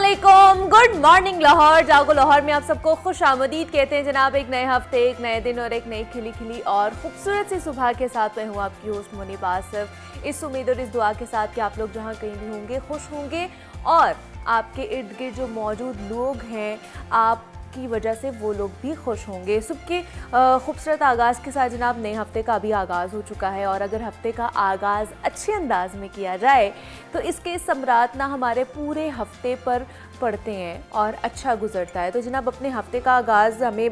अस्सलामुअलैकुम, good morning Lahore. जागो लाहौर में आप सबको खुश आमदीद कहते हैं जनाब। एक नए हफ्ते, एक नए दिन और एक नई खिली खिली और खूबसूरत सी सुबह के साथ मैं हूँ आपकी होस्ट मुनीब आसिफ। इस उम्मीद और इस दुआ के साथ कि आप लोग जहाँ कहीं भी होंगे खुश होंगे और आपके इर्द गिर्द जो मौजूद लोग हैं आपकी वजह से वो लोग भी खुश होंगे। सुबह के खूबसूरत आगाज़ के साथ जनाब नए हफ्ते का भी आगाज़ हो चुका है और अगर हफ्ते का आगाज़ अच्छे अंदाज में किया जाए तो इसके समरात ना हमारे पूरे हफ्ते पर पड़ते हैं और अच्छा गुजरता है। तो जनाब अपने हफ्ते का आगाज़ हमें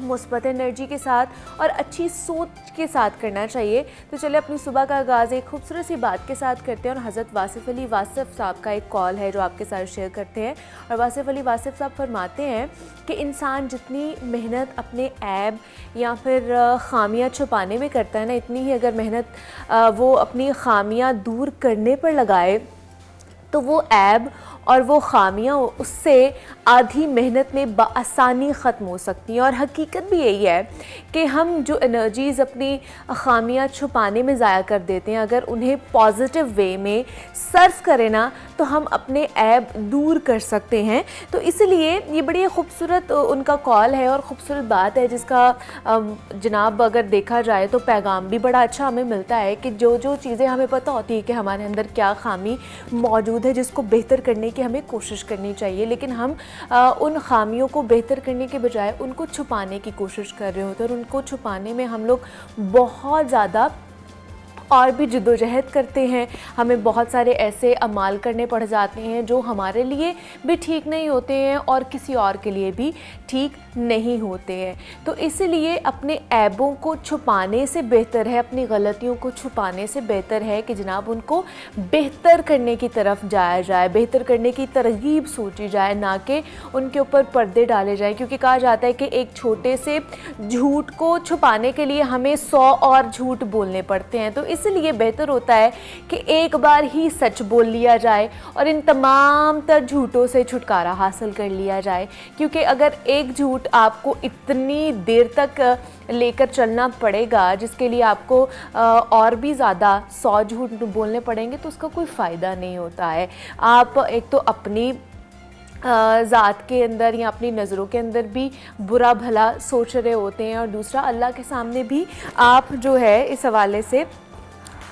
मुस्बत एनर्जी के साथ और अच्छी सोच के साथ करना चाहिए। तो चलिए अपनी सुबह का आगाज़ एक खूबसूरत सी बात के साथ करते हैं और हज़रत वासिफ़ अली वासिफ़ साहब का एक कॉल है जो आपके साथ शेयर करते हैं। और वासिफ़ अली वासिफ़ साहब फरमाते हैं कि इंसान जितनी मेहनत अपने ऐब या फिर ख़ामियाँ छुपाने में करता है ना, इतनी ही अगर मेहनत वो अपनी ख़ामियाँ दूर करने पर लगाए तो वो ऐब और वो ख़ामियाँ उससे आधी मेहनत में बआसानी ख़त्म हो सकती हैं। और हकीकत भी यही है कि हम जो एनर्जीज़ अपनी ख़ामियाँ छुपाने में ज़ाया कर देते हैं, अगर उन्हें पॉजिटिव वे में सर्व करें ना तो हम अपने ऐब दूर कर सकते हैं। तो इसलिए ये बड़ी खूबसूरत उनका कॉल है और ख़ूबसूरत बात है जिसका जनाब अगर देखा जाए तो पैगाम भी बड़ा अच्छा हमें मिलता है कि जो जो चीज़ें हमें पता होती है कि हमारे अंदर क्या ख़ामी मौजूद है जिसको बेहतर करने की हमें कोशिश करनी चाहिए, लेकिन हम उन ख़ामियों को बेहतर करने के बजाय उनको छुपाने की कोशिश कर रहे होते हैं और उनको छुपाने में हम लोग बहुत ज़्यादा और भी जद्दोजहद करते हैं। हमें बहुत सारे ऐसे अमाल करने पड़ जाते हैं जो हमारे लिए भी ठीक नहीं होते हैं और किसी और के लिए भी ठीक नहीं होते हैं। तो इसलिए अपने ऐबों को छुपाने से बेहतर है, अपनी गलतियों को छुपाने से बेहतर है कि जनाब उनको बेहतर करने की तरफ जाया जाए, बेहतर करने की तरगीब सोची जाए, ना कि उनके ऊपर पर्दे डाले जाएँ। क्योंकि कहा जाता है कि एक छोटे से झूठ को छुपाने के लिए हमें 100 और झूठ बोलने पड़ते हैं। तो इसलिए बेहतर होता है कि एक बार ही सच बोल लिया जाए और इन तमाम तर झूठों से छुटकारा हासिल कर लिया जाए। क्योंकि अगर एक झूठ आपको इतनी देर तक लेकर चलना पड़ेगा जिसके लिए आपको और भी ज़्यादा 100 झूठ बोलने पड़ेंगे तो उसका कोई फ़ायदा नहीं होता है। आप एक तो अपनी ज़ात के अंदर या अपनी नज़रों के अंदर भी बुरा भला सोच रहे होते हैं और दूसरा अल्लाह के सामने भी आप जो है इस हवाले से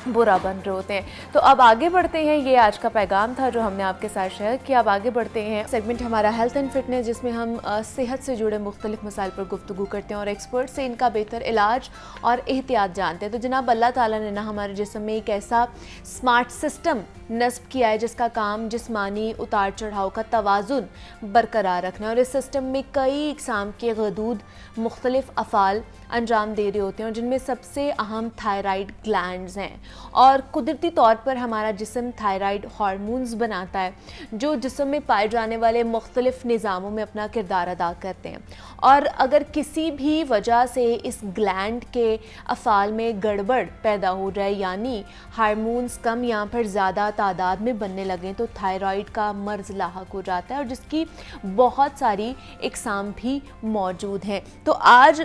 बुरा बन रहे होते हैं। तो अब आगे बढ़ते हैं, ये आज का पैगाम था जो हमने आपके साथ शेयर किया। अब आगे बढ़ते हैं, सेगमेंट हमारा हेल्थ एंड फिटनेस जिसमें हम सेहत से जुड़े मुख्तलिफ मसाइल पर गुफ्तगू करते हैं और एक्सपर्ट से इनका बेहतर इलाज और एहतियात जानते हैं। तो जनाब अल्लाह ताला ने ना हमारे जिस्म में एक ऐसा स्मार्ट सिस्टम नस्ब किया है जिसका काम जिस्मानी उतार चढ़ाव का तवाज़ुन बरकरार रखना है और इस सिस्टम में कई इक़साम के गदूद मुख्तलिफ अफ़ाल अंजाम दे रहे होते हैं और जिनमें सबसे अहम थायराइड ग्लैंड्स हैं। और कुदरती तौर पर हमारा जिस्म थायराइड हार्मोन्स बनाता है जो जिस्म में पाए जाने वाले मुख्तलिफ निज़ामों में अपना किरदार अदा करते हैं। और अगर किसी भी वजह से इस ग्लैंड के अफ़ाल में गड़बड़ पैदा हो जाए यानी हार्मोन्स कम या फिर ज़्यादा तादाद में बनने लगें तो थायराइड का मर्ज़ लाहक हो जाता है और जिसकी बहुत सारी इक़साम भी मौजूद हैं। तो आज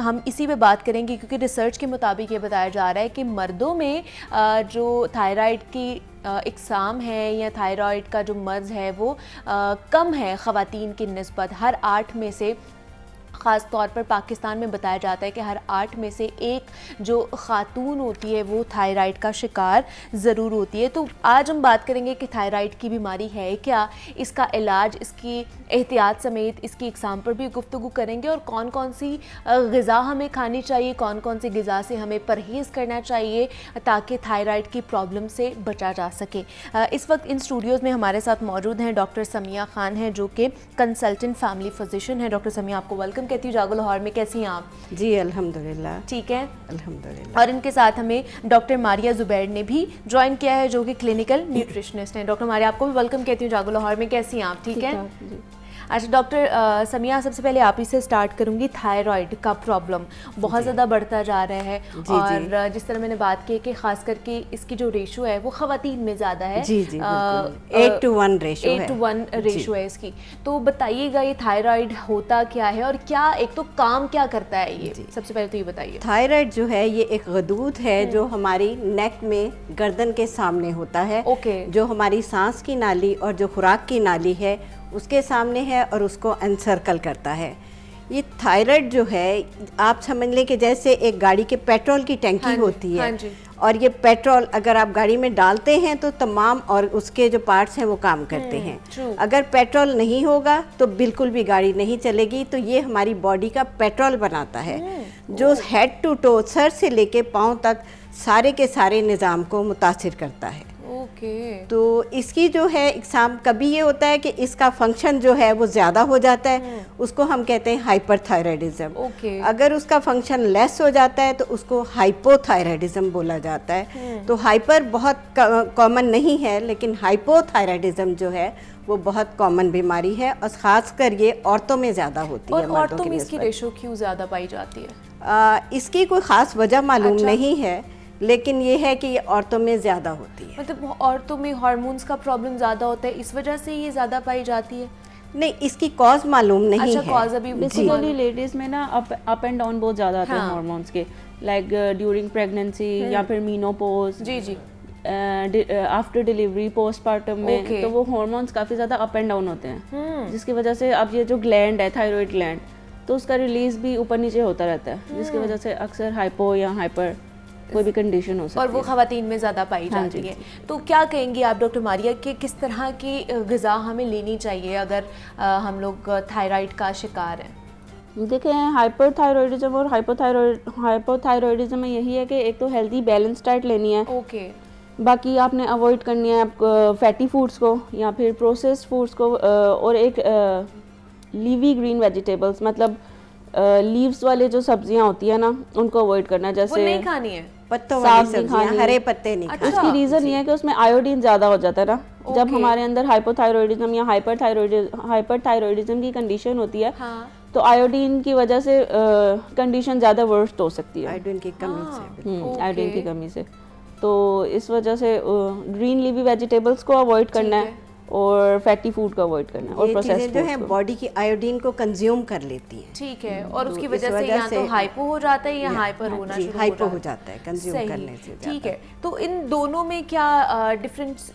हम इसी पे बात करेंगे क्योंकि रिसर्च के मुताबिक ये बताया जा रहा है कि मर्दों में जो थायराइड की इक़साम है या थायराइड का जो मर्ज़ है वो कम है ख़वातीन की निस्बत। हर 8 में से ख़ास तौर पर पाकिस्तान में बताया जाता है कि हर 8 में से एक जो ख़ातून होती है वो थायराइड का शिकार ज़रूर होती है। तो आज हम बात करेंगे कि थायराइड की बीमारी है क्या, इसका इलाज, इसकी एहतियात समेत इसकी इक़साम पर भी गुफ्तगू करेंगे और कौन कौन सी ग़िज़ा हमें खानी चाहिए, कौन कौन सी ग़िज़ा से हमें परहेज़ करना चाहिए ताकि थायराइड की प्रॉब्लम से बचा जा सके। इस वक्त इन स्टूडियोज़ में हमारे साथ मौजूद हैं डॉक्टर समिया ख़ान हैं जो कि कंसल्टेंट फैमिली फिजिशियन है। डॉक्टर समिया आपको वेलकम कहती हूँ जागो लाहौर में। कैसी हैं आप? जी अल्हम्दुलिल्लाह ठीक है, अल्हम्दुलिल्लाह। और इनके साथ हमें डॉक्टर मारिया जुबैर ने भी ज्वाइन किया है जो कि क्लिनिकल न्यूट्रिशनिस्ट हैं। डॉक्टर मारिया आपको भी वेलकम कहती हूँ जागो लाहौर में। कैसी हैं आप? ठीक है। अच्छा डॉक्टर समिया, सबसे पहले आप ही से स्टार्ट करूंगी। थायराइड का प्रॉब्लम बहुत ज़्यादा बढ़ता जा रहा है और जिस तरह मैंने बात की कि खास करके इसकी जो रेशो है वो ख़वातीन में ज़्यादा है। जी जी 8 to 1 रेशो है। 8 to 1 रेशो है इसकी। तो बताइएगा ये थायराइड होता क्या है और क्या एक तो काम क्या करता है ये, सबसे पहले तो ये बताइए। थायराइड जो है ये एक गदूद है जो हमारी नेक में गर्दन के सामने होता है। जो हमारी सांस की नाली और जो खुराक की नाली है उसके सामने है और उसको एनसर्कल करता है। ये थायराइड जो है आप समझ लें कि जैसे एक गाड़ी के पेट्रोल की टंकी होती है और ये पेट्रोल अगर आप गाड़ी में डालते हैं तो तमाम और उसके जो पार्ट्स हैं वो काम करते हैं। अगर पेट्रोल नहीं होगा तो बिल्कुल भी गाड़ी नहीं चलेगी। तो ये हमारी बॉडी का पेट्रोल बनाता है जो हेड टू टो, सर से लेके पाँव तक सारे के सारे निज़ाम को मुतासिर करता है। तो इसकी जो है एग्जाम कभी ये होता है कि इसका फंक्शन जो है वो ज़्यादा हो जाता है, उसको हम कहते हैं हाइपरथायराइडिज्म। अगर उसका फंक्शन लेस हो जाता है तो उसको हाइपोथायराइडिज्म बोला जाता है। तो हाइपर बहुत कॉमन नहीं है लेकिन हाइपोथायराइडिज्म जो है वो बहुत कॉमन बीमारी है और ख़ासकर ये औरतों में ज़्यादा होती है। और औरतों में इसकी रेशो क्यों ज़्यादा पाई जाती है? इसकी कोई ख़ास वजह मालूम नहीं है लेकिन ये है कि ये औरतों में ज़्यादा होती है। मतलब औरतों में हार्मोन्स का प्रॉब्लम ज़्यादा होता है, इस वजह से ये ज़्यादा पाई जाती है? नहीं, इसकी कॉज मालूम नहीं है। कॉज अभी बेसिकली लेडीज़ में ना अप एंड डाउन बहुत ज़्यादा आते हैं हार्मोन्स के, लाइक ड्यूरिंग प्रेगनेंसी या फिर मीनोपॉज, आफ्टर डिलीवरी, पोस्टपार्टम में। तो वो हार्मोन्स काफ़ी ज़्यादा अप एंड डाउन होते हैं जिसकी वजह से अब ये जो ग्लैंड है थायराइड ग्लैंड, तो उसका रिलीज भी ऊपर नीचे होता रहता है जिसकी वजह से अक्सर हाइपो या हाइपर कोई भी कंडीशन हो सकती है और वो ख़वातीन में ज़्यादा पाई जाती है। तो क्या कहेंगी आप डॉक्टर मारिया कि किस तरह की ग़िज़ा हमें लेनी चाहिए अगर हम लोग थायराइड का शिकार हैं? देखें, हाइपरथायरॉयडिज्म और हाइपोथायरॉयडिज्म में यही है कि एक तो हेल्दी बैलेंस डाइट लेनी है। बाकी आपने अवॉइड करनी है फैटी फूड्स को या फिर प्रोसेस्ड फूड्स को, और एक लीवी ग्रीन वेजिटेबल्स, मतलब लीव्स वाले जो सब्जियां होती है ना उनको अवॉइड करना है। जैसे वो नहीं खानी है, पत्तों वाली सब्जियां, हरे पत्ते नहीं खाने। उसकी रीज़न ये है कि उसमें आयोडीन ज़्यादा हो जाता है ना। जब हमारे अंदर हाइपोथायरॉयडिज्म या हाइपरथायरॉयडिज्म की कंडीशन होती है तो आयोडीन की वजह से कंडीशन ज़्यादा वर्स्ट हो सकती है, आयोडीन की कमी से। आयोडीन की कमी से। तो इस वजह से ग्रीन लीवी वेजिटेबल्स को अवॉइड करना है और फैटी फूड को अवॉइड करना है। और प्रोसेस्ड फूड जो है बॉडी की आयोडीन को कंज्यूम कर लेती है। ठीक है, और उसकी वजह से या तो हाइपो हो जाता है या हाइपर होना शुरू हाइपो हो जाता है कंज्यूम करने से। ठीक है, तो इन दोनों में क्या डिफरेंस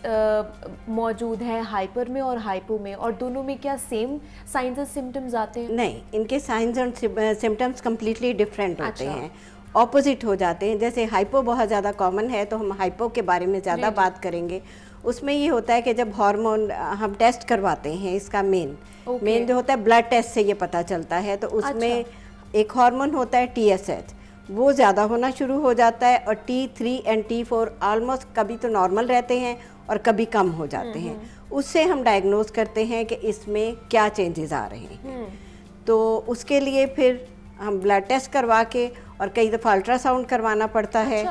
मौजूद है, हाइपर में और हाइपो में, और दोनों में क्या सेम साइंस और सिम्टम्स आते हैं? नहीं, इनके साइंस और सिम्टम्स कम्प्लीटली डिफरेंट होते हैं, ऑपोजिट हो जाते हैं। जैसे हाइपो बहुत ज़्यादा कॉमन है तो हम हाइपो के बारे में ज़्यादा बात करेंगे। उसमें ये होता है कि जब हार्मोन हम टेस्ट करवाते हैं, इसका मेन जो होता है ब्लड टेस्ट से ये पता चलता है। तो उसमें एक हार्मोन होता है TSH, वो ज़्यादा होना शुरू हो जाता है, और T3 और T4 ऑलमोस्ट कभी तो नॉर्मल रहते हैं और कभी कम हो जाते हैं। उससे हम डायग्नोज करते हैं कि इसमें क्या चेंजेस आ रहे हैं। तो उसके लिए फिर हम ब्लड टेस्ट करवा के और कई दफ़ा अल्ट्रासाउंड करवाना पड़ता है।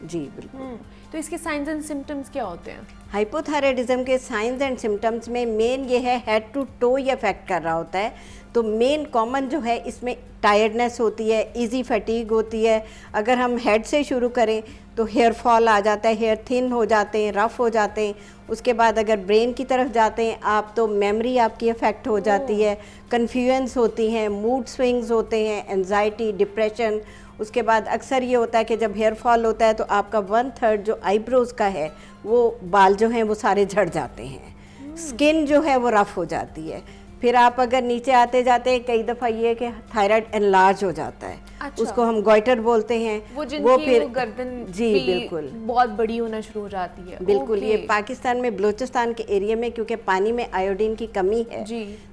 जी बिल्कुल। तो इसके साइंस एंड सिम्टम्स क्या होते हैं? हाइपोथायराइडिज्म के साइंस एंड सिम्टम्स में मेन ये है हेड टू टो ये अफेक्ट कर रहा होता है। तो मेन कॉमन जो है इसमें टायर्डनेस होती है, इजी फटीग होती है। अगर हम हेड से शुरू करें तो हेयर फॉल आ जाता है, हेयर थिन हो जाते हैं, रफ हो जाते हैं। उसके बाद अगर ब्रेन की तरफ जाते हैं आप तो मेमोरी आपकी अफेक्ट हो जाती है, कन्फ्यूजन्स होती हैं, मूड स्विंग्स होते हैं, एंजाइटी, डिप्रेशन। उसके बाद अक्सर ये होता है कि जब हेयर फॉल होता है तो आपका 1/3 जो आईब्रोज का है वो बाल जो हैं वो सारे झड़ जाते हैं, स्किन जो है वो रफ हो जाती है। फिर आप अगर नीचे आते जाते कई दफ़ा ये कि थायराइड एनलार्ज हो जाता है। उसको हम गोइटर बोलते हैं। वो फिर गर्दन जी बिल्कुल बहुत बड़ी होना शुरू हो जाती है। बिल्कुल। ये पाकिस्तान में बलूचिस्तान के एरिया में क्योंकि पानी में आयोडीन की कमी है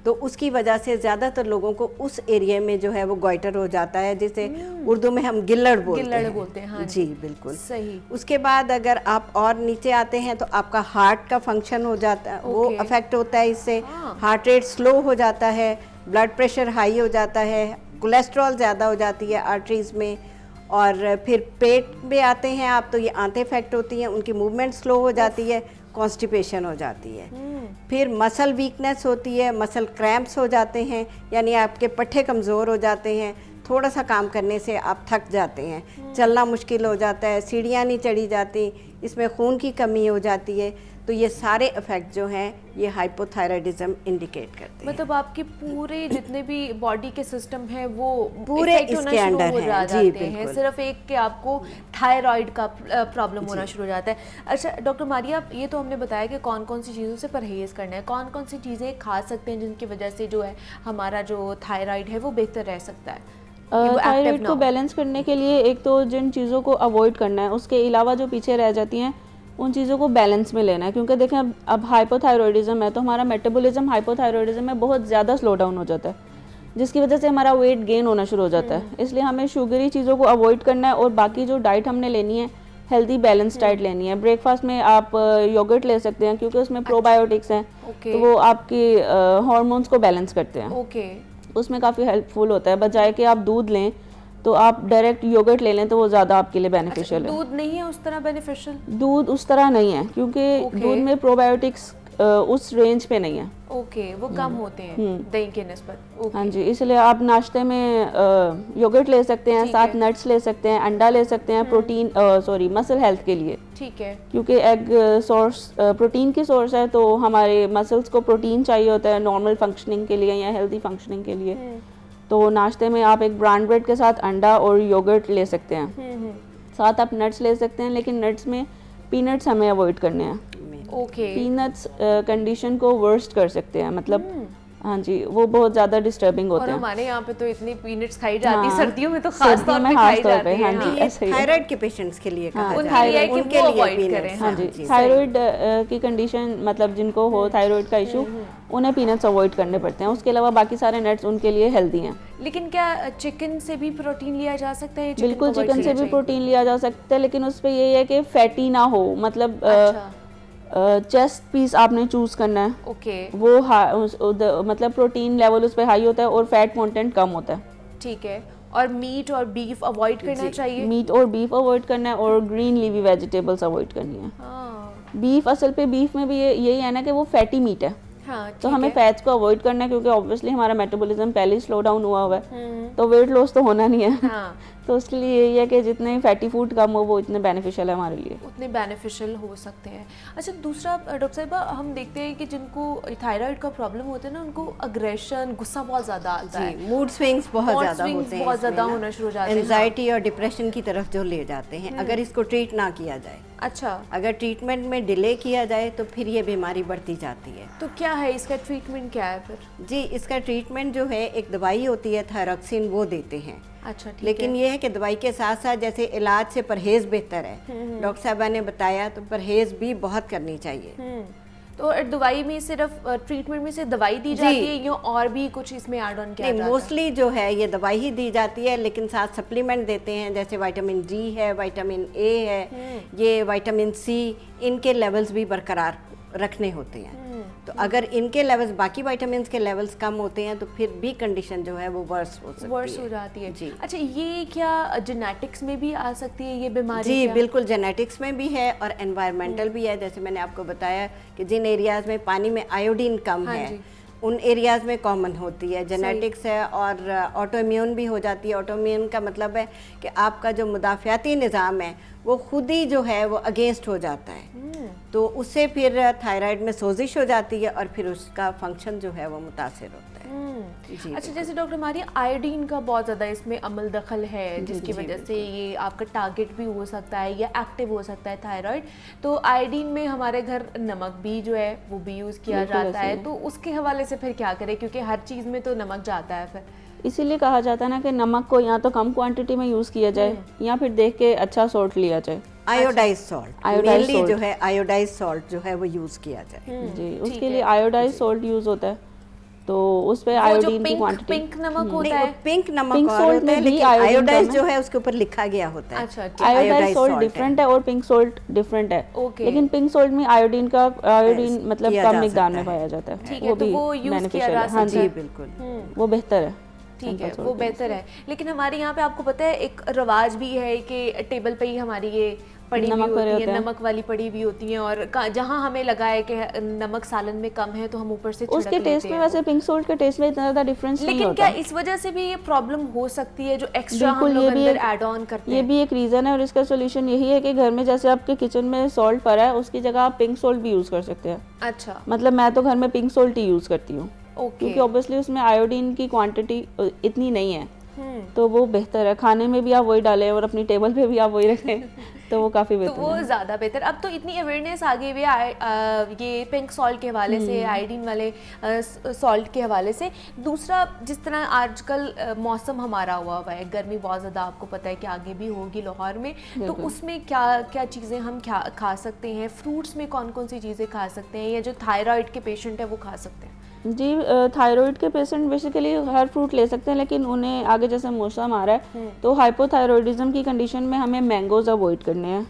तो उसकी वजह से ज़्यादातर लोगों को उस एरिया में जो है वो गोइटर हो जाता है, जिसे उर्दू में हम गिल्लड़ बोलते हैं। हाँ जी बिल्कुल सही। उसके बाद अगर आप और नीचे आते हैं तो आपका हार्ट का फंक्शन हो जाता है, वो अफेक्ट होता है। इससे हार्ट रेट स्लो हो जाता है, ब्लड प्रेशर हाई हो जाता है, कोलेस्ट्रॉल ज़्यादा हो जाती है आर्टरीज़ में। और फिर पेट में आते हैं आप तो ये आंतें इफेक्ट होती हैं, उनकी मूवमेंट स्लो हो जाती है, कॉन्स्टिपेशन हो जाती है। फिर मसल वीकनेस होती है, मसल क्रैम्प्स हो जाते हैं, यानी आपके पट्टे कमज़ोर हो जाते हैं, थोड़ा सा काम करने से आप थक जाते हैं, चलना मुश्किल हो जाता है, सीढ़ियाँ नहीं चढ़ी जाती, इसमें खून की कमी हो जाती है। तो ये सारे इफ़ेक्ट जो हैं ये हाइपोथायराइडिज्म इंडिकेट करते हैं। मतलब आपके पूरे जितने भी बॉडी के सिस्टम हैं वो पूरे इसके अंडर हैं। जी बिल्कुल। सिर्फ एक के आपको थायराइड का प्रॉब्लम होना शुरू हो जाता है। अच्छा डॉक्टर मारिया, ये तो हमने बताया कि कौन कौन सी चीज़ों से परहेज़ करना है, कौन कौन सी चीज़ें खा सकते हैं जिनकी वजह से जो है हमारा जो थायराइड है वो बेहतर रह सकता है। थायराइड को बैलेंस करने के लिए एक तो जिन चीज़ों को अवॉइड करना है, उसके अलावा जो पीछे रह जाती हैं उन चीज़ों को बैलेंस में लेना है। क्योंकि देखें अब हाइपोथायरॉयडिज्म है तो हमारा मेटाबॉलिज्म हाइपोथायरॉयडिज्म में बहुत ज़्यादा स्लो डाउन हो जाता है, जिसकी वजह से हमारा वेट गेन होना शुरू हो जाता है। इसलिए हमें शुगरी चीज़ों को अवॉइड करना है और बाकी जो डाइट हमने लेनी है हेल्दी बैलेंस डाइट लेनी है। ब्रेकफास्ट में आप योगर्ट ले सकते हैं क्योंकि उसमें प्रोबायोटिक्स हैं, तो वो आपकी हार्मोन्स को बैलेंस करते हैं। उसमें काफ़ी हेल्पफुल होता है। बजाय कि आप दूध लें तो आप डायरेक्ट योगर्ट ले लें तो वो ज़्यादा आपके लिए बेनिफिशियल है। दूध नहीं है उस तरह बेनिफिशियल? दूध उस तरह नहीं है क्योंकि दूध में प्रोबायोटिक्स उस रेंज पे नहीं है। वो कम होते हैं दही के निस्बत। हाँ जी, इसलिए आप नाश्ते में योगर्ट ले सकते हैं, साथ नट्स ले सकते हैं, अंडा ले सकते हैं प्रोटीन मसल हेल्थ के लिए। ठीक है, क्योंकि एग सोर्स प्रोटीन की सोर्स है, तो हमारे मसल्स को प्रोटीन चाहिए होता है नॉर्मल फंक्शनिंग के लिए या हेल्दी फंक्शनिंग के लिए। तो नाश्ते में आप एक ब्राउन ब्रेड के साथ अंडा और योगर्ट ले सकते हैं, साथ आप नट्स ले सकते हैं, लेकिन नट्स में पीनट्स हमें अवॉइड करने हैं। पीनट्स कंडीशन को वर्स्ट कर सकते हैं, मतलब हाँ जी, वो बहुत ज्यादा डिस्टर्बिंग होते हैं। और हमारे यहाँ पे तो इतनी पीनट्स खाई जाती है, सर्दियों में तो खास तौर पे खाई जाती है। हाँ जी, ऐसे ही थायराइड के पेशेंट्स के लिए कहा जाता है कि उनके लिए अवॉइड करें। हाँ जी, थायराइड की कंडीशन मतलब जिनको हो थायराइड का इशू, उन्हें पीनट्स अवॉइड करने पड़ते हैं। उसके अलावा बाकी सारे नट्स उनके लिए हेल्दी हैं। लेकिन क्या चिकन से भी प्रोटीन लिया जा सकता है? बिल्कुल, चिकन से भी प्रोटीन लिया जा सकता है, लेकिन उस पर यही है कि फैटी ना हो, मतलब चेस्ट पीस आपने चूज करना है। वो मतलब प्रोटीन लेवल उस पर हाई होता है और फैट कंटेंट कम होता है। ठीक है, और मीट और बीफ अवॉइड करना चाहिए? मीट और बीफ अवॉइड करना है और ग्रीन लीवी वेजिटेबल्स अवॉइड करनी है। बीफ असल पे बीफ में भी यही है ना कि वो फैटी मीट है। तो हमें फैट्स को अवॉइड करना है क्योंकि ऑब्वियसली हमारा मेटाबॉलिज्म पहले ही स्लो डाउन हुआ है, तो वेट लॉस तो होना नहीं है। तो उसके लिए यही है कि जितने फैटी फूड कम हो वो इतने बेनिफिशियल है हमारे लिए, उतने बेनिफिशियल हो सकते हैं। अच्छा, दूसरा डॉक्टर साहिबा, हम देखते हैं कि जिनको थायराइड का प्रॉब्लम होता है ना, उनको अग्रेशन, गुस्सा बहुत ज़्यादा आता है, मूड स्विंग्स बहुत ज़्यादा होना शुरू हो जाते हैं, एंजाइटी और डिप्रेशन की तरफ जो ले जाते हैं, अगर इसको ट्रीट ना किया जाए। अच्छा, अगर ट्रीटमेंट में डिले किया जाए तो फिर ये बीमारी बढ़ती जाती है। तो क्या है इसका ट्रीटमेंट, क्या है फिर? जी, इसका ट्रीटमेंट जो है, एक दवाई होती है थायरॉक्सिन, वो देते हैं। अच्छा, लेकिन ये है कि दवाई के साथ साथ जैसे इलाज से परहेज बेहतर है, डॉक्टर साहबा ने बताया, तो परहेज भी बहुत करनी चाहिए। तो दवाई में सिर्फ ट्रीटमेंट में से दवाई दी जाती है या और भी कुछ इसमें ऐड ऑन किया जाता है? मोस्टली जो है ये दवाई ही दी जाती है, लेकिन साथ सप्लीमेंट देते हैं, जैसे विटामिन डी है, विटामिन ए है, ये विटामिन सी, इनके लेवल्स भी बरकरार रखने होते हैं। तो अगर इनके लेवल्स, बाकी विटामिन्स के लेवल्स कम होते हैं तो फिर भी कंडीशन जो है वो वर्स हो जाती है। जी। अच्छा, ये क्या जेनेटिक्स में भी आ सकती है ये बीमारी? जी बिल्कुल, जेनेटिक्स में भी है और एनवायरमेंटल भी है। जैसे मैंने आपको बताया कि जिन एरियाज में पानी में आयोडीन कम है, उन एरियाज में कॉमन होती है, जेनेटिक्स है। और ऑटोइम्यून भी हो जाती है। ऑटोइम्यून का मतलब है कि आपका जो मुदाफ़ियाती निज़ाम है वो खुद ही जो है वो अगेंस्ट हो जाता है, तो उससे फिर थायराइड में सोजिश हो जाती है और फिर उसका फंक्शन जो है वो मुतासिर होता है। जी, अच्छा, जैसे डॉक्टर मारिया, आयोडीन का बहुत ज़्यादा इसमें अमल दखल है, जिसकी वजह से ये आपका टारगेट भी हो सकता है या एक्टिव हो सकता है थायराइड। तो आयोडीन में हमारे घर नमक भी जो है वो भी यूज़ किया जाता है, तो उसके हवाले से फिर क्या करें, क्योंकि हर चीज़ में तो नमक जाता है। फिर इसीलिए कहा जाता है ना कि नमक को या तो कम क्वांटिटी में यूज़ किया जाए या फिर देख के अच्छा सॉल्ट लिया जाए। आयोडाइज सॉल्ट, मेनली जो है आयोडाइज सॉल्ट जो है वो यूज़ किया जाए। जी, उसके लिए आयोडाइज सॉल्ट यूज़ होता है, तो उस पे आयोडीन की क्वांटिटी, पिंक नमक होता है, पिंक नमक होता है, लेकिन आयोडाइज जो है उसके ऊपर लिखा गया होता है। अच्छा, आयोडाइज सॉल्ट डिफरेंट है और पिंक सॉल्ट डिफरेंट है, लेकिन पिंक सॉल्ट में आयोडीन मतलब कम मिकदार में पाया जाता है, वो भी बेनिफिशियल है। हाँ जी बिल्कुल, वो बेहतर है। ठीक है, वो बेहतर है। लेकिन हमारे यहाँ पे आपको पता है एक रवाज भी है कि टेबल पे ही हमारी ये पड़ी हुई होती है, नमक वाली पड़ी हुई होती हैं, और जहाँ हमें लगा है कि नमक सालन में कम है तो हम ऊपर से उसके टेस्ट में, वैसे पिंक सॉल्ट के टेस्ट में इतना ज़्यादा डिफरेंस नहीं होता। लेकिन क्या इस वजह से भी ये प्रॉब्लम हो सकती है जो एक्स्ट्रा हम लोग अंदर ऐड ऑन करते हैं? ये भी एक रीज़न है, और इसका सोल्यूशन यही है कि घर में जैसे आपके किचन में सॉल्ट पड़ा है उसकी जगह आप पिंक सॉल्ट भी यूज़ कर सकते हैं। अच्छा, मतलब मैं तो घर में पिंक सॉल्ट ही यूज़ करती हूँ, क्योंकि ऑब्वियसली उसमें आयोडीन की क्वांटिटी इतनी नहीं है, तो वो बेहतर है। खाने में भी आप वही डालें और अपनी टेबल पे भी आप वही रखें तो वो काफ़ी बेहतर तो वो ज़्यादा बेहतर। अब तो इतनी अवेयरनेस आ गई हुई है ये पिंक सॉल्ट के हवाले से, आयोडीन वाले सॉल्ट के हवाले से। दूसरा, जिस तरह आजकल मौसम हमारा हुआ है, गर्मी बहुत ज़्यादा आपको पता है कि आगे भी होगी लाहौर में, तो उसमें क्या क्या चीज़ें हम खा सकते हैं? फ्रूट्स में कौन कौन सी चीज़ें खा सकते हैं, या जो थायराइड के पेशेंट है वो खा सकते हैं? जी, थायराइड के पेशेंट बेसिकली हर फ्रूट ले सकते हैं, लेकिन उन्हें आगे जैसे मौसम आ रहा है तो हाइपोथायरॉयडिज्म की कंडीशन में हमें मैंगोज अवॉइड करने हैं।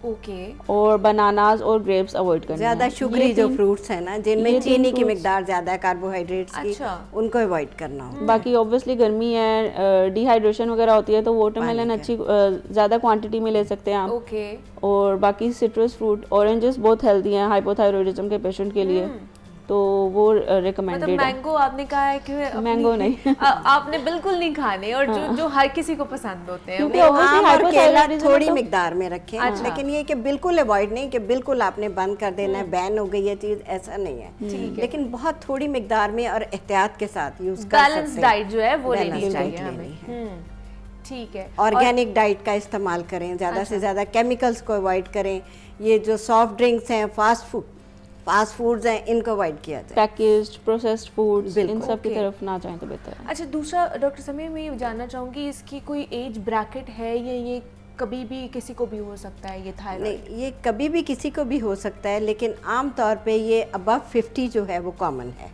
ओके। और बनानास और ग्रेप्स अवॉइड करने हैं। ज़्यादा शुगरी जो फ्रूट्स है ना, जिनमें चीनी की मिकदार ज़्यादा है, कार्बोहाइड्रेट्स की, उनको अवॉइड करना हो। बाकी ऑब्वियसली गर्मी है, डिहाइड्रेशन वगैरह होती है, तो वाटरमेलन अच्छी ज़्यादा क्वांटिटी में ले सकते हैं आप। ओके। और बाकी सिट्रस फ्रूट, ऑरेंजेस बहुत हेल्दी हैं हाइपोथायरॉयडिज्म के पेशेंट के लिए, तो वो रिकमेंडेड है। मैंगो आपने कहा है कि मैंगो नहीं आपने बिल्कुल नहीं खाने, और जो हर किसी को पसंद होते हैं, क्योंकि आम और केला थोड़ी मिकदार में रखें। लेकिन ये कि बिल्कुल अवॉइड नहीं कि बिल्कुल आपने बंद कर देना है, बैन हो गई है चीज, ऐसा नहीं है। लेकिन बहुत थोड़ी मिकदार में और एहतियात के साथ यूज कर सकते हैं। बैलेंस डाइट जो है वो लेनी चाहिए हमें। ठीक है। ऑर्गेनिक डाइट का इस्तेमाल करें, ज़्यादा से ज़्यादा केमिकल्स को अवॉइड करें। ये जो सॉफ्ट ड्रिंक्स हैं, फास्ट फूड्स हैं, इनको अवॉइड किया जाए। पैकेज्ड प्रोसेस्ड फूड्स, इन सब की तरफ ना जाएं तो बेहतर है। अच्छा, दूसरा डॉक्टर समीर, मैं ये जानना चाहूँगी, इसकी कोई एज ब्रैकेट है, या ये कभी भी किसी को भी हो सकता है ये थायराइड? नहीं, ये कभी भी किसी को भी हो सकता है, लेकिन आम तौर पे ये अबव 50 जो है वो कॉमन है।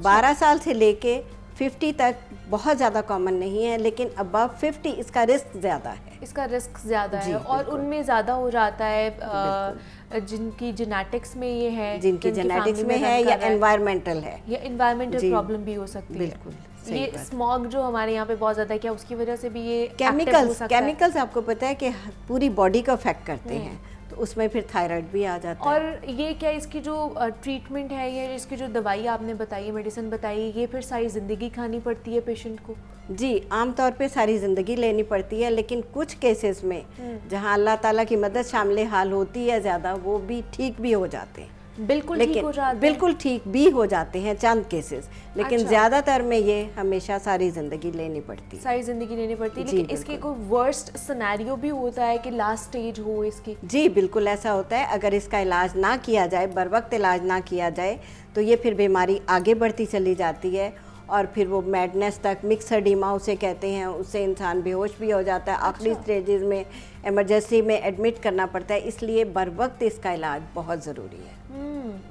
12 साल से लेके 50 तक बहुत ज़्यादा कॉमन नहीं है, लेकिन अबव 50 इसका रिस्क ज़्यादा है। इसका रिस्क ज़्यादा है, और उनमें ज़्यादा हो जाता है जिनकी जेनेटिक्स में ये है, जिनकी जेनेटिक्स में है, या एनवायरमेंटल है, या एनवायरमेंटल प्रॉब्लम भी हो सकती है। बिल्कुल। ये स्मॉग जो हमारे यहाँ पे बहुत ज़्यादा है, क्या उसकी वजह से भी ये केमिकल्स आपको पता है कि पूरी बॉडी को अफेक्ट करते हैं, तो उसमें फिर थायराइड भी आ जाता है। और ये क्या इसकी जो ट्रीटमेंट है, या इसकी जो दवाई आपने बताई, मेडिसिन बताई, ये फिर सारी ज़िंदगी खानी पड़ती है पेशेंट को? जी, आमतौर पे सारी ज़िंदगी लेनी पड़ती है, लेकिन कुछ केसेस में जहां अल्लाह ताला की मदद शामिल हाल होती है ज़्यादा, वो भी ठीक भी हो जाते हैं। बिल्कुल ठीक हो जाते हैं? बिल्कुल ठीक भी हो जाते हैं चंद केसेस, लेकिन ज़्यादातर में ये हमेशा सारी ज़िंदगी लेनी पड़ती है। सारी ज़िंदगी लेनी पड़ती है। लेकिन इसके कोई वर्स्ट सिनेरियो भी होता है कि लास्ट स्टेज हो इसकी? जी बिल्कुल ऐसा होता है। अगर इसका इलाज ना किया जाए, बर वक्त इलाज ना किया जाए, तो ये फिर बीमारी आगे बढ़ती चली जाती है, और फिर वो मैडनेस तक, मिक्स एडिमा उसे कहते हैं, उससे इंसान बेहोश भी हो जाता है। आखिरी स्टेजेस में इमरजेंसी में एडमिट करना पड़ता है, इसलिए बर वक्त इसका इलाज बहुत ज़रूरी है।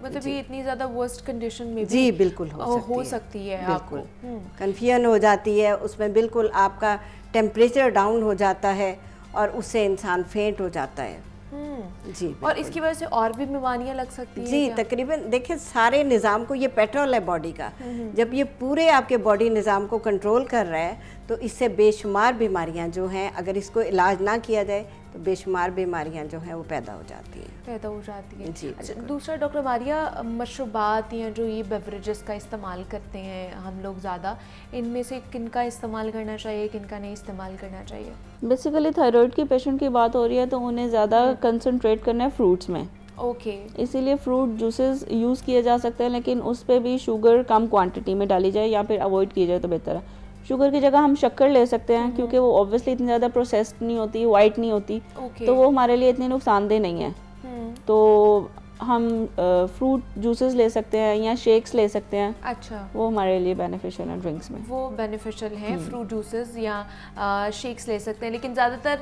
मतलब ये इतनी ज़्यादा वर्स्ट कंडीशन में भी बिल्कुल हो सकती है। बिल्कुल कन्फ्यूजन हो जाती है, उसमें बिल्कुल आपका टेम्परेचर डाउन हो जाता है, और उससे इंसान फेंट हो जाता है। जी, और इसकी वजह से और भी बीमारियां लग सकती हैं? जी, तकरीबन देखिए, सारे निज़ाम को, ये पेट्रोल है बॉडी का, जब ये पूरे आपके बॉडी निज़ाम को कंट्रोल कर रहा है, तो इससे बेशुमार बीमारियां जो हैं, अगर इसको इलाज ना किया जाए तो बेशुमार बीमारियां जो हैं वो पैदा हो जाती हैं। जी। अच्छा, दूसरा डॉक्टर मारिया, मशरूबात या जो ये बेवरेजेस का इस्तेमाल करते हैं हम लोग ज़्यादा, इनमें से किन का इस्तेमाल करना चाहिए, किन का नहीं इस्तेमाल करना चाहिए? बेसिकली थायराइड की पेशेंट की बात हो रही है, तो उन्हें ज़्यादा कंसंट्रेट करना है फ्रूट्स में। ओके। इसीलिए फ्रूट जूसेस यूज़ किए जा सकते हैं, लेकिन उस पर भी शुगर कम क्वांटिटी में डाली जाए, या फिर अवॉइड की जाए तो बेहतर है। शुगर की जगह हम शक्कर ले सकते हैं, क्योंकि वो ऑब्वियसली इतनी ज़्यादा प्रोसेस्ड नहीं होती, वाइट नहीं होती, तो वो हमारे लिए इतनी नुकसानदेह नहीं है। तो हम फ्रूट जूसेस ले सकते हैं, या शेक्स ले सकते हैं। अच्छा, वो हमारे लिए बेनिफिशियल है ड्रिंक्स में। वो बेनिफिशियल है, फ्रूट जूसेस या शेक्स ले सकते हैं, लेकिन ज़्यादातर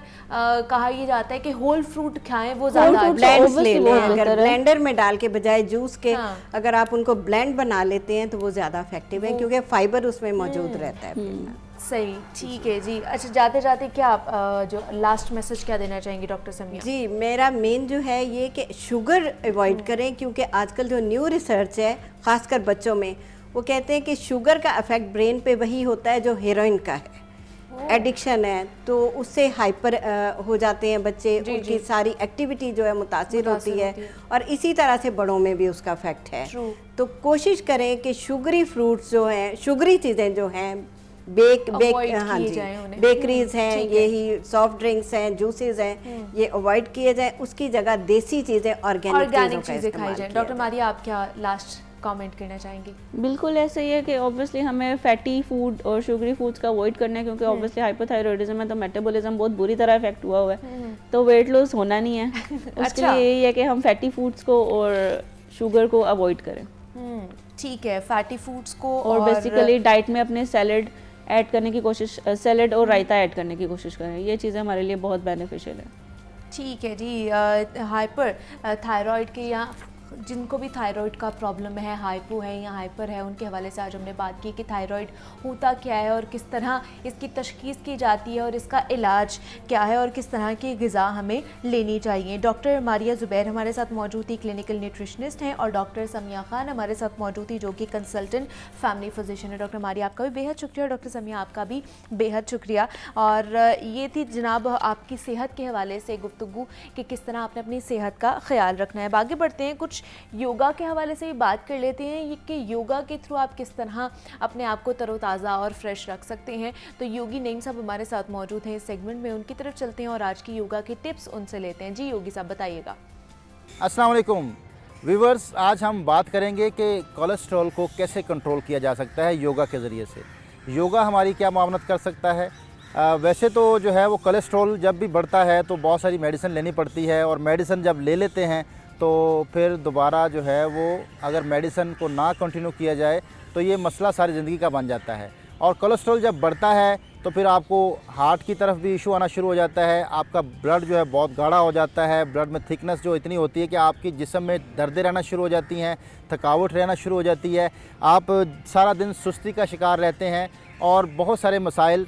कहा ये जाता है कि होल फ्रूट खाएं, वो ज़्यादा ब्लेंड्स ले लें। अगर ब्लेंडर में डाल के बजाय जूस के अगर आप उनको ब्लेंड बना लेते हैं, तो वो ज़्यादा इफेक्टिव है, क्योंकि फाइबर उसमें मौजूद रहता है। सही, ठीक है जी। अच्छा, जाते जाते क्या आप जो लास्ट मैसेज क्या देना चाहेंगे डॉक्टर समिया? जी, मेरा मेन जो है ये कि शुगर अवॉइड करें, क्योंकि आजकल जो न्यू रिसर्च है, ख़ासकर बच्चों में, वो कहते हैं कि शुगर का इफेक्ट ब्रेन पे वही होता है जो हेरोइन का है। एडिक्शन है, तो उससे हाइपर हो जाते हैं बच्चे, उनकी सारी एक्टिविटी जो है मुतासिर होती है और इसी तरह से बड़ों में भी उसका इफेक्ट है। तो कोशिश करें कि शुगरी फ्रूट्स जो हैं, शुगरी चीज़ें जो हैं, हाँ जी, बेकरीज हैं, यही सॉफ्ट ड्रिंक्स हैं, जूसेस हैं, ये अवॉइड किए जाएं। उसकी जगह देसी चीज़ें, ऑर्गेनिक चीज़ें खाई जाएं। डॉक्टर मारिया, आप क्या लास्ट कमेंट करना चाहेंगे? बिल्कुल ऐसा ही है कि ऑब्वियसली हमें फैटी फूड और शुगरी फूड्स का अवॉइड करना है, क्योंकि ऑब्वियसली हाइपोथायरॉयडिज्म है तो मेटाबॉलिज्म बहुत बुरी तरह इफेक्ट हुआ है, तो वेट लॉस होना नहीं है। उसके लिए यही है कि हम फैटी फूड्स को और शुगर को अवॉइड करें। ठीक है, फैटी फूड्स को और बेसिकली डाइट में अपने सैलेड ऐड करने की कोशिश, सैलेड और रायता ऐड करने की कोशिश करें, ये चीज़ें हमारे लिए बहुत बेनिफिशियल है। ठीक है जी। हाइपर थायराइड के या जिनको भी थायराइड का प्रॉब्लम है, हाइपो है या हाइपर है, उनके हवाले से आज हमने बात की कि थायराइड होता क्या है और किस तरह इसकी तशखीस की जाती है और इसका इलाज क्या है और किस तरह की ग़िज़ा हमें लेनी चाहिए। डॉक्टर मारिया ज़ुबैर हमारे साथ मौजूद थी, क्लिनिकल न्यूट्रिशनिस्ट हैं, और डॉक्टर समिया खान हमारे साथ मौजूद थी, जो कि कंसल्टेंट फैमिली फिजिशियन है। डॉक्टर मारिया, आपका भी बेहद शुक्रिया, डॉक्टर समिया आपका भी बेहद शुक्रिया। और ये थी जनाब आपकी सेहत के हवाले से गुफ्तगू कि किस तरह आपने अपनी सेहत का ख्याल रखना है। आगे बढ़ते हैं, कुछ योगा के हवाले से ही बात कर लेते हैं कि योगा के थ्रू आप किस तरह अपने आप को तरोताज़ा और फ्रेश रख सकते हैं। तो योगी नईम साहब हमारे साथ मौजूद हैं इस सेगमेंट में, उनकी तरफ चलते हैं और आज की योगा की टिप्स उनसे लेते हैं। जी योगी साहब, बताइएगा। अस्सलाम वालेकुम व्यूअर्स, आज हम बात करेंगे कि कोलेस्ट्रॉल को कैसे कंट्रोल किया जा सकता है योगा के ज़रिए से। योगा हमारी क्या मावनत कर सकता है? वैसे तो जो है वो कोलेस्ट्रॉल जब भी बढ़ता है तो बहुत सारी मेडिसिन लेनी पड़ती है, और मेडिसिन जब ले लेते हैं तो फिर दोबारा जो है वो अगर मेडिसिन को ना कंटिन्यू किया जाए तो ये मसला सारी ज़िंदगी का बन जाता है। और कोलेस्ट्रॉल जब बढ़ता है तो फिर आपको हार्ट की तरफ भी इशू आना शुरू हो जाता है, आपका ब्लड जो है बहुत गाढ़ा हो जाता है, ब्लड में थिकनेस जो इतनी होती है कि आपकी जिस्म में दर्दें रहना शुरू हो जाती हैं, थकावट रहना शुरू हो जाती है, आप सारा दिन सुस्ती का शिकार रहते हैं, और बहुत सारे मसाइल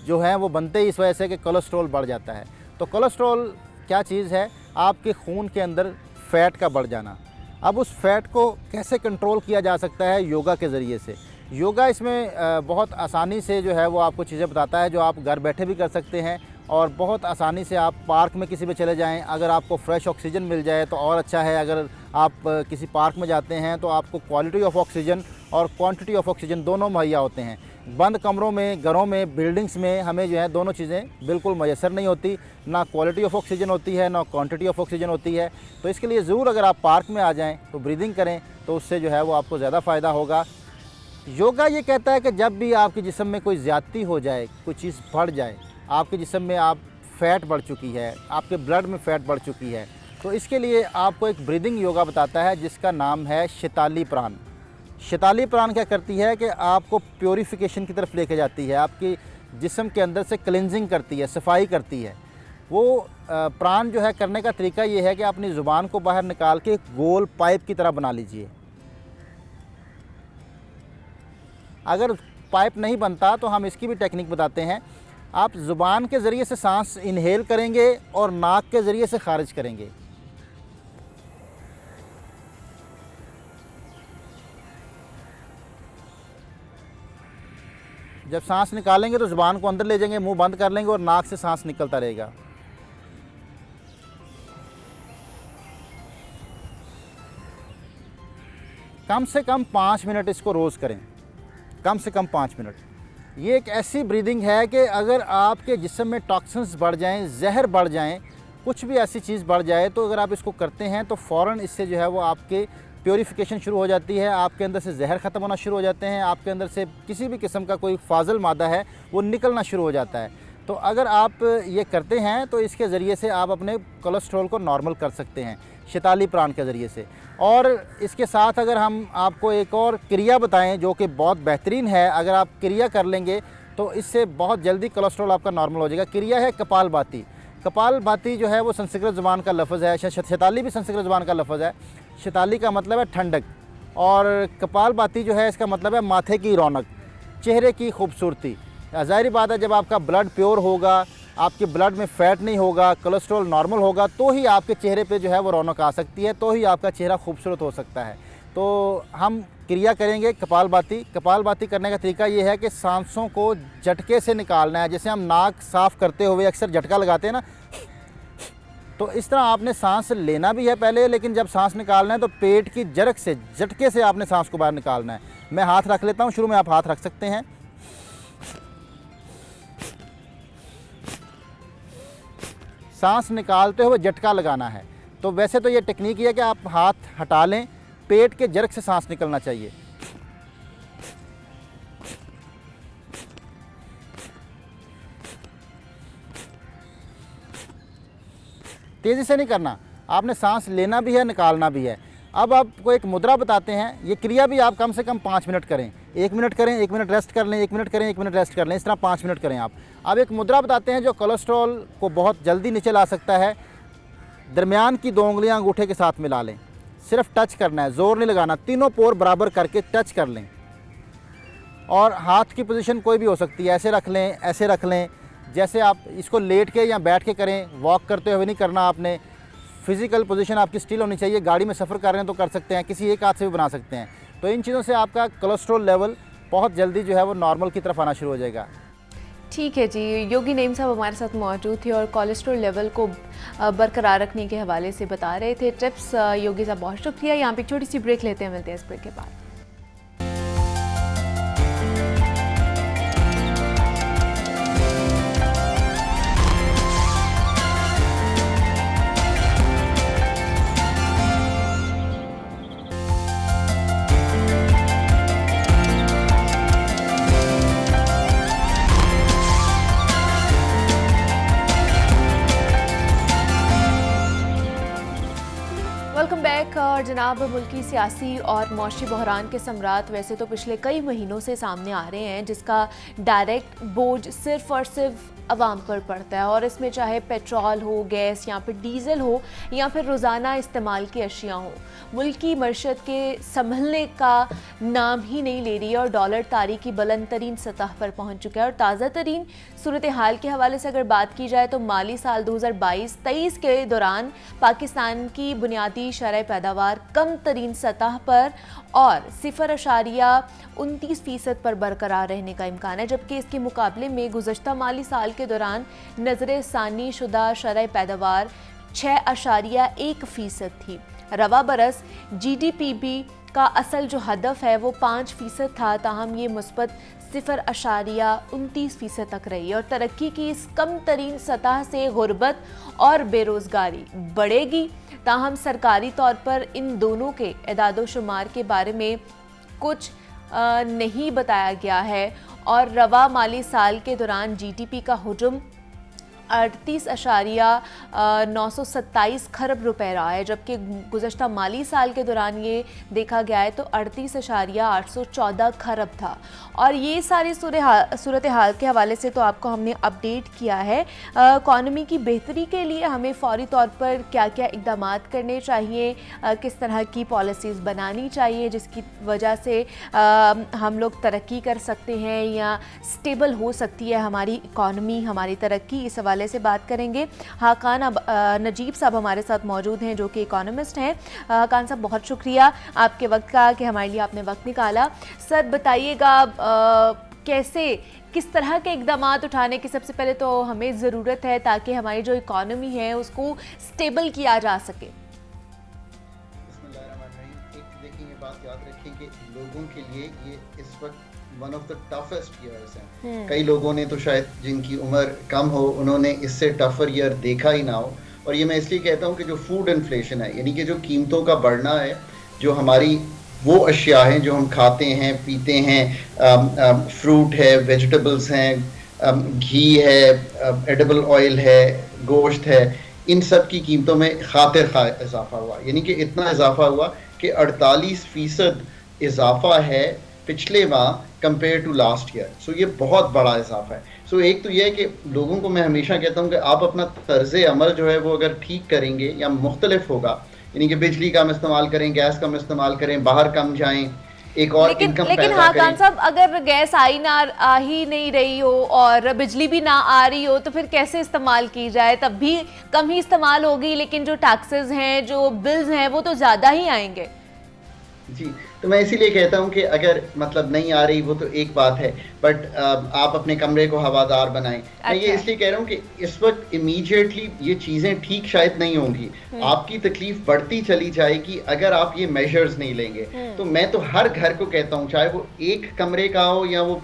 जो हैं वो बनते ही इस वजह से कि कोलेस्ट्रॉल बढ़ जाता है। तो कोलेस्ट्रॉल क्या चीज़ है? आपके खून के अंदर फ़ैट का बढ़ जाना। अब उस फ़ैट को कैसे कंट्रोल किया जा सकता है? योगा के ज़रिए से। योगा इसमें बहुत आसानी से जो है वो आपको चीज़ें बताता है जो आप घर बैठे भी कर सकते हैं, और बहुत आसानी से आप पार्क में किसी में चले जाएं, अगर आपको फ्रेश ऑक्सीजन मिल जाए तो और अच्छा है। अगर आप किसी पार्क में जाते हैं तो आपको क्वालिटी ऑफ ऑक्सीजन और क्वांटिटी ऑफ ऑक्सीजन दोनों मुहैया होते हैं। बंद कमरों में, घरों में, बिल्डिंग्स में हमें जो है दोनों चीज़ें बिल्कुल मैसर नहीं होती, ना क्वालिटी ऑफ ऑक्सीजन होती है ना क्वांटिटी ऑफ ऑक्सीजन होती है। तो इसके लिए ज़रूर अगर आप पार्क में आ जाएँ तो ब्रीदिंग करें, तो उससे जो है वो आपको ज़्यादा फ़ायदा होगा। योगा ये कहता है कि जब भी आपके जिस्म में कोई ज़्यादती हो जाए, कोई चीज़ बढ़ जाए, आपके जिस्म में आप फ़ैट बढ़ चुकी है, आपके ब्लड में फ़ैट बढ़ चुकी है, तो इसके लिए आपको एक ब्रीदिंग योगा बताता है जिसका नाम है शैताली प्राण। शैताली प्राण क्या करती है कि आपको प्योरीफिकेशन की तरफ लेके जाती है, आपकी जिस्म के अंदर से क्लिनजिंग करती है, सफाई करती है। वो प्राण जो है करने का तरीका ये है कि अपनी ज़ुबान को बाहर निकाल के एक गोल पाइप की तरह बना लीजिए। अगर पाइप नहीं बनता तो हम इसकी भी टेक्निक बताते हैं। आप ज़ुबान के ज़रिए से सांस इनहेल करेंगे और नाक के ज़रिए से खारिज करेंगे। जब सांस निकालेंगे तो ज़ुबान को अंदर ले जाएंगे, मुंह बंद कर लेंगे और नाक से सांस निकलता रहेगा। कम से कम 5 मिनट इसको रोज़ करें, कम से कम 5 मिनट। ये एक ऐसी ब्रीदिंग है कि अगर आपके जिस्म में टॉक्सिन्स बढ़ जाएं, जहर बढ़ जाएं, कुछ भी ऐसी चीज़ बढ़ जाए, तो अगर आप इसको करते हैं तो फ़ौरन इससे जो है वो आपके प्योरीफिकेशन शुरू हो जाती है, आपके अंदर से जहर ख़त्म होना शुरू हो जाते हैं, आपके अंदर से किसी भी किस्म का कोई फाजिल मादा है वो निकलना शुरू हो जाता है। तो अगर आप ये करते हैं तो इसके ज़रिए से आप अपने कोलेस्ट्रॉल को नॉर्मल कर सकते हैं, शैताली प्राण के ज़रिए से। और इसके साथ अगर हम आपको एक और क्रिया बताएं जो कि बहुत बेहतरीन है, अगर आप क्रिया कर लेंगे तो इससे बहुत जल्दी कोलेस्ट्रॉल आपका नॉर्मल हो जाएगा। क्रिया है कपालभाति। कपालभाति जो है वो संस्कृत ज़बान का लफ्ज़ है, शैताली भी संस्कृत ज़बान का लफ्ज़ है। शैताली का मतलब है ठंडक, और कपालभाति जो है इसका मतलब है माथे की रौनक, चेहरे की खूबसूरती। ज़ाहिर बात है जब आपका ब्लड प्योर होगा, आपके ब्लड में फ़ैट नहीं होगा, कोलेस्ट्रॉल नॉर्मल होगा, तो ही आपके चेहरे पे जो है वो रौनक आ सकती है, तो ही आपका चेहरा खूबसूरत हो सकता है। तो हम क्रिया करेंगे कपालभाति। कपालभाति करने का तरीका ये है कि सांसों को झटके से निकालना है। जैसे हम नाक साफ़ करते हुए अक्सर झटका लगाते हैं ना, तो इस तरह आपने सांस लेना भी है पहले, लेकिन जब सांस निकालना है तो पेट की जरक से, झटके से आपने सांस को बाहर निकालना है। मैं हाथ रख लेता हूँ, शुरू में आप हाथ रख सकते हैं। सांस निकालते हुए झटका लगाना है। तो वैसे तो ये टेक्निक है कि आप हाथ हटा लें, पेट के जरक से सांस निकलना चाहिए। तेज़ी से नहीं करना, आपने सांस लेना भी है, निकालना भी है। अब आपको एक मुद्रा बताते हैं। ये क्रिया भी आप कम से कम 5 मिनट करें। 1 मिनट करें, 1 मिनट रेस्ट कर लें, 1 मिनट करें, 1 मिनट रेस्ट कर लें, इस तरह 5 मिनट करें आप। अब एक मुद्रा बताते हैं जो कोलेस्ट्रॉल को बहुत जल्दी नीचे ला सकता है। दरमियान की 2 उंगलियां अंगूठे के साथ मिला लें, सिर्फ टच करना है, ज़ोर नहीं लगाना। तीनों पोर बराबर करके टच कर लें, और हाथ की पोजीशन कोई भी हो सकती है, ऐसे रख लें, ऐसे रख लें। जैसे आप इसको लेट के या बैठ के करें, वॉक करते हुए नहीं करना आपने। फिज़िकल पोजीशन आपकी स्टिल होनी चाहिए। गाड़ी में सफ़र कर रहे हैं तो कर सकते हैं, किसी एक हाथ से भी बना सकते हैं। तो इन चीज़ों से आपका कोलेस्ट्रॉल लेवल बहुत जल्दी जो है वो नॉर्मल की तरफ आना शुरू हो जाएगा। ठीक है जी, योगी नईम साहब हमारे साथ मौजूद थे और कोलेस्ट्रॉल लेवल को बरकरार रखने के हवाले से बता रहे थे टिप्स। योगी साहब बहुत शुक्रिया। यहाँ पे एक छोटी सी ब्रेक लेते हैं, मिलते हैं इस ब्रेक के बाद। Welcome back. और जनाब, मुल्की सियासी और मौशी बहरान के सम्राट वैसे तो पिछले कई महीनों से सामने आ रहे हैं, जिसका डायरेक्ट बोझ सिर्फ और सिर्फ आवाम पर पड़ता है। और इसमें चाहे पेट्रोल हो, गैस या फिर डीजल हो, या फिर रोज़ाना इस्तेमाल की अशिया हो, मुल्क की मईशत के संभलने का नाम ही नहीं ले रही है और डॉलर तारीख की बुलंद तरीन सतह पर पहुंच चुका है। और ताज़ा तरीन सूरत हाल के हवाले से अगर बात की जाए तो माली साल 2022-23 के दौरान पाकिस्तान की बुनियादी शरह पैदावार कम तरीन सतह पर और 0.29% पर बरकरार रहने का इम्कान है, जबकि इसके मुकाबले में गुज़श्ता माली साल के दौरान नजर सानी शुदा शरह पैदावार 6.1% थी। रवा बरस GDP का असल जो हदफ है वो 5% था, ताहम ये मुस्बत 0.29% तक रही और तरक्की की इस कम तरीन सतह से गुर्बत और बेरोज़गारी बढ़ेगी। ताहम सरकारी तौर पर इन दोनों के एदादो शुमार के बारे में कुछ नहीं बताया गया है। और रवा माली साल के दौरान GDP का हुजूम 38.927 खरब रुपए रहा है, जबकि गुज़श्ता माली साल के दौरान ये देखा गया है तो 38.814 खरब था। और ये सारी सूरत हाल के हवाले से तो आपको हमने अपडेट किया है। इकॉनमी की बेहतरी के लिए हमें फ़ौरी तौर पर क्या क्या इक़दामात करने चाहिए, किस तरह की पॉलिसीज़ बनानी चाहिए जिसकी वजह से हम लोग तरक्की कर सकते हैं या स्टेबल हो सकती है हमारी इकॉनमी, हमारी तरक्की, इस हवाले से बात करेंगे। हाकान नजीब साहब हमारे साथ मौजूद हैं जो कि इकोनॉमिस्ट हैं। हाकान साहब, बहुत शुक्रिया आपके वक्त का कि हमारे लिए आपने वक्त निकाला। सर बताइएगा कैसे, किस तरह के इक़दामात उठाने की सबसे पहले तो हमें ज़रूरत है ताकि हमारी जो इकॉनमी है उसको स्टेबल किया जा सके। देखिए, ये बात याद रखें कि लोगों के लिए ये इस वक्त one of the toughest years हैं। कई लोगों ने तो शायद जिनकी उम्र कम हो उन्होंने इससे टफर ईयर देखा ही ना हो। और ये मैं इसलिए कहता हूँ कि जो फूड इन्फ्लेशन है, यानी कि जो कीमतों का बढ़ना है, जो हमारी वो अशिया हैं जो हम खाते हैं पीते हैं, फ्रूट है, वेजिटेबल्स हैं, घी है, एडिबल ऑयल है, गोश्त है, इन सब की कीमतों में खातिर खा इजाफा हुआ। यानी कि इतना इजाफा हुआ कि 48% इजाफा है पिछले माह कंपेयर टू लास्ट ईयर। सो ये बहुत बड़ा इजाफा है। सो एक तो ये है कि लोगों को मैं हमेशा कहता हूँ कि आप अपना तर्ज अमल जो है वो अगर ठीक करेंगे या मुख्तलिफ होगा, यानी कि बिजली कम इस्तेमाल करें, गैस कम इस्तेमाल करें, बाहर कम जाएं, एक और इनकम पैदा करें। हाकान साहब, अगर गैस आ ही नहीं रही हो और बिजली भी ना आ रही हो तो फिर कैसे इस्तेमाल की जाए? तब भी कम ही इस्तेमाल होगी, लेकिन जो टैक्सेस हैं, जो बिल्स हैं, वो तो ज़्यादा ही आएंगे। जी, तो मैं इसीलिए कहता हूँ कि अगर मतलब नहीं आ रही वो तो एक बात है, बट आप अपने कमरे को हवादार बनाएं। मैं ये इसलिए कह रहा हूँ कि इस वक्त इमीडिएटली ये चीज़ें ठीक शायद नहीं होंगी, आपकी तकलीफ बढ़ती चली जाएगी अगर आप ये मेजर्स नहीं लेंगे। तो मैं तो हर घर को कहता हूँ, चाहे वो एक कमरे का हो या वो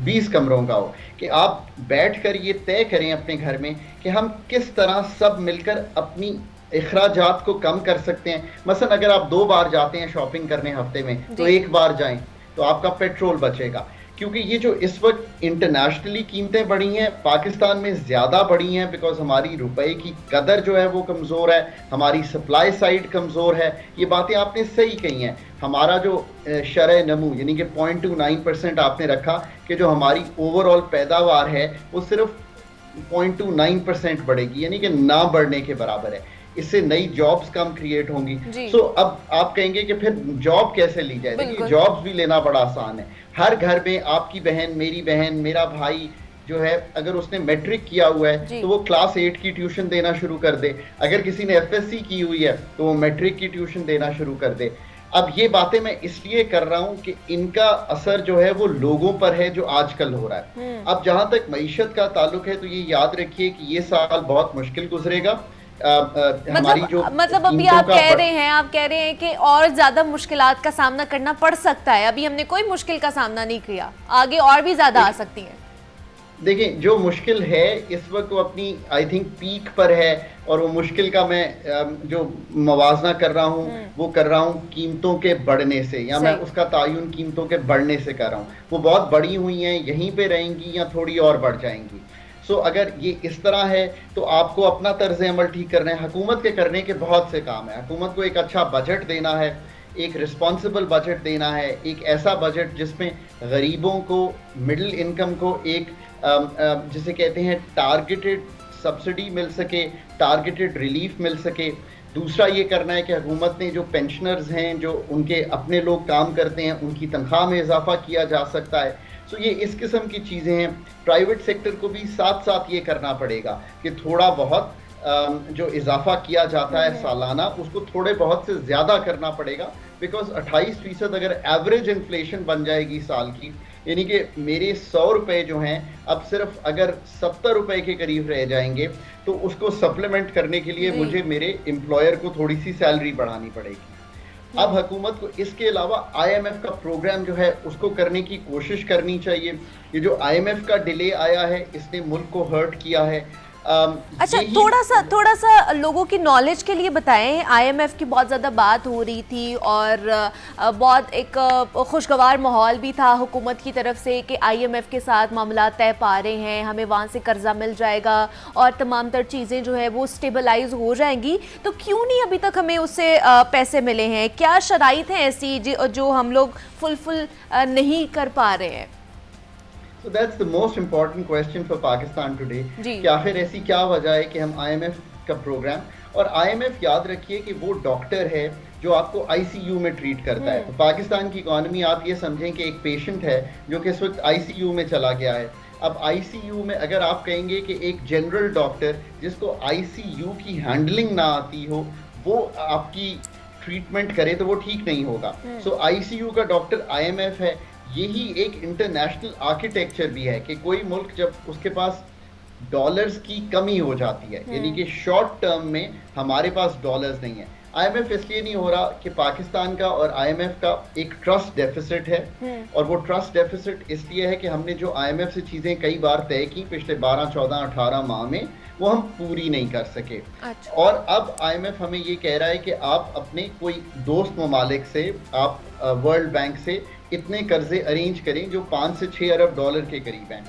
20 कमरों का हो, कि आप बैठ कर ये तय करें अपने घर में कि हम किस तरह सब मिलकर अपनी इखराजात को कम कर सकते हैं। मसलन अगर आप 2 बार जाते हैं शॉपिंग करने हफ्ते में, तो 1 बार जाएं तो आपका पेट्रोल बचेगा। क्योंकि ये जो इस वक्त इंटरनेशनली कीमतें बढ़ी हैं, पाकिस्तान में ज़्यादा बढ़ी हैं बिकॉज हमारी रुपए की कदर जो है वो कमज़ोर है, हमारी सप्लाई साइड कमज़ोर है। ये बातें आपने सही कही हैं। हमारा जो शरह नमू यानी कि 0.29% आपने रखा कि जो हमारी ओवरऑल पैदावार है वो सिर्फ 0.29% बढ़ेगी, यानी कि ना बढ़ने के बराबर है। इससे नई जॉब्स कम क्रिएट होंगी। सो अब आप कहेंगे कि फिर जॉब कैसे ली जाए? देखिए, जॉब्स भी लेना बड़ा आसान है। हर घर में आपकी बहन, मेरी बहन, मेरा भाई जो है, अगर उसने मैट्रिक किया हुआ है तो वो क्लास 8 की ट्यूशन देना शुरू कर दे। अगर किसी ने FSC की हुई है तो वो मैट्रिक की ट्यूशन देना शुरू कर दे। अब ये बातें मैं इसलिए कर रहा हूं कि इनका असर जो है वो लोगों पर है जो आजकल हो रहा है। अब जहां तक मईशत का ताल्लुक है तो ये याद रखिए कि ये साल बहुत मुश्किल गुजरेगा। हमारी जो मतलब अभी आप कह रहे हैं कि और ज्यादा मुश्किलात का सामना करना पड़ सकता है। अभी हमने कोई मुश्किल का सामना नहीं किया, आगे और भी ज्यादा आ सकती है। देखिए, जो मुश्किल है इस वक्त वो अपनी आई थिंक पीक पर है, और वो मुश्किल का मैं जो मवाजना कर रहा हूँ वो कर रहा हूँ कीमतों के बढ़ने से, या मैं उसका तायुन कीमतों के बढ़ने से कर रहा हूँ। वो बहुत बड़ी हुई हैं, यहीं पे रहेंगी या थोड़ी और बढ़ जाएंगी। सो अगर ये इस तरह है तो आपको अपना तर्ज अमल ठीक करना है। हुकूमत के करने के बहुत से काम है। हुकूमत को एक अच्छा बजट देना है, एक रिस्पॉन्सिबल बजट देना है, एक ऐसा बजट जिसमें गरीबों को, मिडिल इनकम को एक जिसे कहते हैं टारगेटेड सब्सिडी मिल सके, टारगेटेड रिलीफ मिल सके। दूसरा ये करना है कि हुकूमत ने जो पेंशनर्स हैं, जो उनके अपने लोग काम करते हैं, उनकी तनख्वाह में इजाफा किया जा सकता है। सो ये इस किस्म की चीज़ें हैं। प्राइवेट सेक्टर को भी साथ साथ ये करना पड़ेगा कि थोड़ा बहुत जो इजाफा किया जाता है सालाना, उसको थोड़े बहुत से ज़्यादा करना पड़ेगा। बिकॉज 28% अगर एवरेज इन्फ्लेशन बन जाएगी साल की, यानी कि मेरे 100 रुपये जो हैं अब सिर्फ अगर 70 रुपये के करीब रह जाएंगे, तो उसको सप्लीमेंट करने के लिए मुझे मेरे एम्प्लॉयर को थोड़ी सी सैलरी बढ़ानी पड़ेगी। अब हुकूमत को इसके अलावा IMF का प्रोग्राम जो है उसको करने की कोशिश करनी चाहिए। ये जो IMF का डिले आया है, इसने मुल्क को हर्ट किया है। अच्छा, थोड़ा सा लोगों की नॉलेज के लिए बताएं। IMF की बहुत ज़्यादा बात हो रही थी और बहुत एक खुशगवार माहौल भी था हुकूमत की तरफ से कि IMF के साथ मामला तय पा रहे हैं, हमें वहाँ से कर्जा मिल जाएगा और तमाम तर चीज़ें जो है वो स्टेबलाइज हो जाएंगी। तो क्यों नहीं अभी तक हमें उससे पैसे मिले हैं? क्या शराइत हैं ऐसी जो हम लोग फुलफिल नहीं कर पा रहे हैं? So that's the most important question for Pakistan today कि आखिर ऐसी क्या वजह है कि हम IMF का प्रोग्राम, और IMF याद रखिए कि वो डॉक्टर है जो आपको ICU में ट्रीट करता है। तो पाकिस्तान की इकॉनमी, आप ये समझें कि एक पेशेंट है जो कि इस वक्त ICU में चला गया है। अब ICU में अगर आप कहेंगे कि एक जनरल डॉक्टर जिसको ICU की हैंडलिंग ना आती हो वो आपकी ट्रीटमेंट करे तो वो ठीक नहीं होगा। सो ICU का डॉक्टर IMF है। यही एक इंटरनेशनल आर्किटेक्चर भी है कि कोई मुल्क जब उसके पास डॉलर्स की कमी हो जाती है, यानी कि शॉर्ट टर्म में हमारे पास डॉलर्स नहीं है। IMF इसलिए नहीं हो रहा कि पाकिस्तान का और IMF का एक ट्रस्ट डेफिसिट है, और वो ट्रस्ट डेफिसिट इसलिए है कि हमने जो IMF से चीज़ें कई बार तय की पिछले 12, 14, 18 माह में, वो हम पूरी नहीं कर सके। अच्छा। और अब IMF हमें ये कह रहा है कि आप अपने कोई दोस्त ममालिक से, आप वर्ल्ड बैंक से इतने कर्जे अरेंज करें जो 5 से 6 अरब डॉलर के करीब हैं।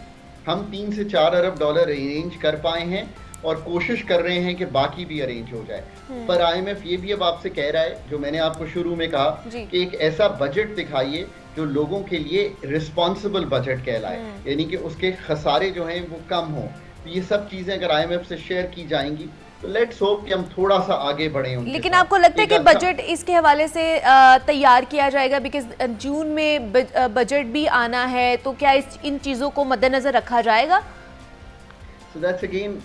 हम 3 से 4 अरब डॉलर अरेंज कर पाए हैं और कोशिश कर रहे हैं कि बाकी भी अरेंज हो जाए। पर IMF ये भी अब आपसे कह रहा है, जो मैंने आपको शुरू में कहा, कि एक ऐसा बजट दिखाइए जो लोगों के लिए रिस्पॉन्सिबल बजट कहलाए, यानी कि उसके खसारे जो हैं वो कम हो। तो ये सब चीज़ें अगर IMF से शेयर की जाएंगी तो लेट्स होप कि हम थोड़ा सा आगे बढ़े। लेकिन आपको लगता है कि बजट इसके हवाले से तैयार किया जाएगा? बिकॉज जून में बजट भी आना है, तो क्या इन चीज़ों को मद्देनजर रखा जाएगा? So that's again,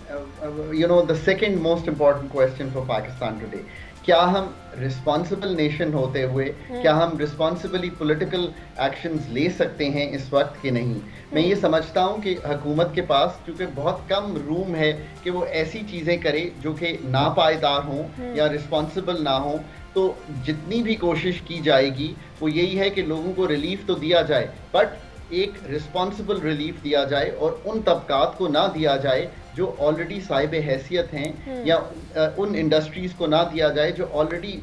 the second most important question for Pakistan today. क्या हम रिस्पॉन्सिबल नेशन होते हुए क्या हम रिस्पॉन्सिबली पॉलिटिकल एक्शंस ले सकते हैं इस वक्त कि नहीं। मैं ये समझता हूँ कि हुकूमत के पास क्योंकि बहुत कम रूम है कि वो ऐसी चीज़ें करे जो कि नापायदार हों या रिस्पॉन्सिबल ना हों, तो जितनी भी कोशिश की जाएगी वो यही है कि लोगों को रिलीफ तो दिया जाए, बट एक रिस्पॉन्सिबल रिलीफ दिया जाए और उन तबकात को ना दिया जाए जो ऑलरेडी साहिब हैसियत हैं, या उन इंडस्ट्रीज को ना दिया जाए जो ऑलरेडी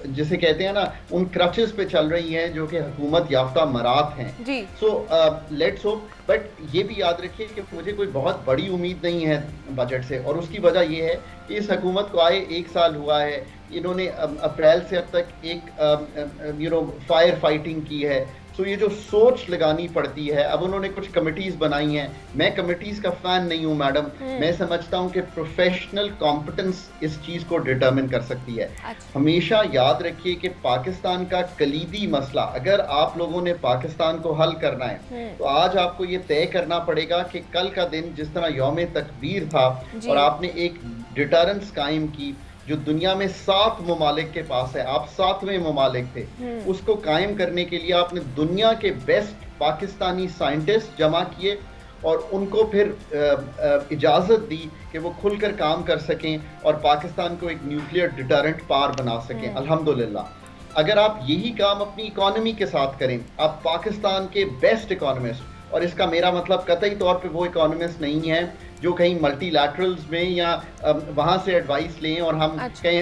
जिसे कहते हैं ना उन क्रचेस पे चल रही हैं जो कि हुकूमत याफ्ता मरात हैं। सो लेट्स होप, बट ये भी याद रखिए कि मुझे कोई बहुत बड़ी उम्मीद नहीं है बजट से, और उसकी वजह ये है कि इस हुकूमत को आए 1 साल हुआ है, इन्होंने अप्रैल से अब तक एक फायर फाइटिंग की है। सो ये जो सोच लगानी पड़ती है, अब उन्होंने कुछ कमिटीज बनाई हैं, मैं कमिटीज का फैन नहीं हूं मैडम, मैं समझता हूं कि प्रोफेशनल कॉम्पिटेंस इस चीज को डिटरमिन कर सकती है। हमेशा याद रखिए कि पाकिस्तान का कलीदी मसला, अगर आप लोगों ने पाकिस्तान को हल करना है तो आज आपको ये तय करना पड़ेगा कि कल का दिन जिस तरह यौम तकबीर था और आपने एक डिटरेंस कायम की जो दुनिया में 7 ममालिक के पास है, आप 7वें ममालिक थे, उसको कायम करने के लिए आपने दुनिया के बेस्ट पाकिस्तानी साइंटिस्ट जमा किए और उनको फिर इजाज़त दी कि वो खुलकर काम कर सकें और पाकिस्तान को एक न्यूक्लियर डिटरेंट पावर बना सकें। अल्हम्दुलिल्लाह अगर आप यही काम अपनी इकोनॉमी के साथ करें, आप पाकिस्तान के बेस्ट इकोनॉमिस्ट, और इसका मेरा मतलब कतई तौर पे वो इकोनॉमिस्ट नहीं है जो कहीं मल्टीलैटरल्स में या वहाँ से एडवाइस लें और हम कहें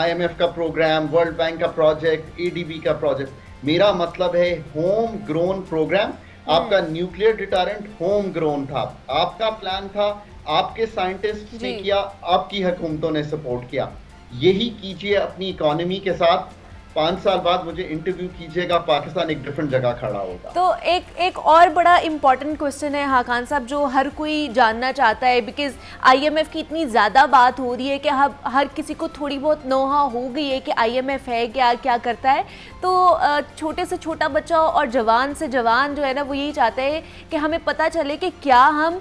IMF का प्रोग्राम, वर्ल्ड बैंक का प्रोजेक्ट, ADB का प्रोजेक्ट। मेरा मतलब है होम ग्रोन प्रोग्राम। आपका न्यूक्लियर डिटरेंट होम ग्रोन था, आपका प्लान था, आपके साइंटिस्ट ने किया, आपकी हुकूमतों ने सपोर्ट किया। यही कीजिए अपनी इकोनॉमी के साथ। 5 साल बाद मुझे इंटरव्यू कीजिएगा, पाकिस्तान एक डिफरेंट जगह खड़ा होगा। तो एक और बड़ा इम्पॉर्टेंट क्वेश्चन है हाकान साहब, जो हर कोई जानना चाहता है, बिकॉज IMF की इतनी ज़्यादा बात हो रही है कि हर किसी को थोड़ी बहुत नोहा हो गई है कि IMF है क्या, क्या करता है। तो छोटे से छोटा बच्चा और जवान से जवान जो है ना वो यही चाहते हैं कि हमें पता चले कि क्या हम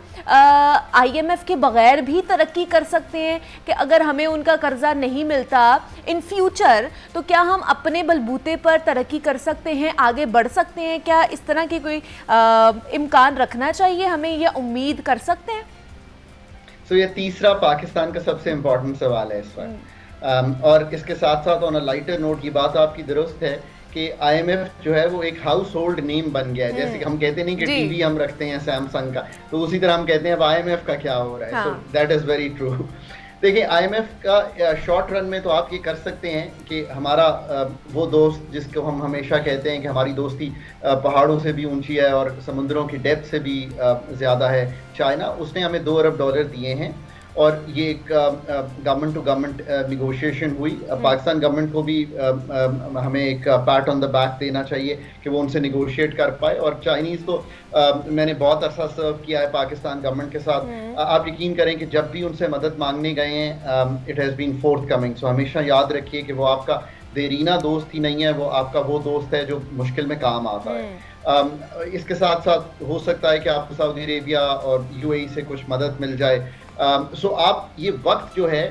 IMF के बगैर भी तरक्की कर सकते हैं, कि अगर हमें उनका कर्जा नहीं मिलता इन फ्यूचर तो क्या हम अपने बलबूते पर तरक्की कर सकते हैं, आगे बढ़ सकते हैं? क्या इस तरह की कोई इम्कान रखना चाहिए हमें, या उम्मीद कर सकते हैं? ये तीसरा पाकिस्तान का सबसे इम्पोर्टेंट सवाल है इस वक्त। और इसके साथ साथ ऑन अ लाइटर नोट ये बात आपकी दुरुस्त है कि IMF जो है वो एक हाउस होल्ड नेम बन गया है। जैसे कि हम कहते नहीं कि टीवी हम रखते हैं सैमसंग का, तो उसी तरह हम कहते हैं अब IMF का क्या हो रहा है। So that is very true. देखिए IMF का शॉर्ट रन में तो आप ये कर सकते हैं कि हमारा वो दोस्त जिसको हम हमेशा कहते हैं कि हमारी दोस्ती पहाड़ों से भी ऊंची है और समुद्रों की डेप्थ से भी ज़्यादा है, चाइना, उसने हमें $2 अरब दिए हैं और ये एक गवर्नमेंट टू गवर्नमेंट निगोशिएशन हुई। पाकिस्तान गवर्नमेंट को भी हमें एक पैट ऑन द बैक देना चाहिए कि वो उनसे निगोशिएट कर पाए। और चाइनीज़ तो मैंने बहुत अरसा सर्व किया है पाकिस्तान गवर्नमेंट के साथ। आप यकीन करें कि जब भी उनसे मदद मांगने गए हैं it has been forthcoming. So हमेशा याद रखिए कि वो आपका देरीना दोस्त ही नहीं है, वो आपका वो दोस्त है जो मुश्किल में काम आता है। इसके साथ साथ हो सकता है कि आपको सऊदी अरेबिया और UAE से कुछ मदद मिल जाए। सो आप ये वक्त जो है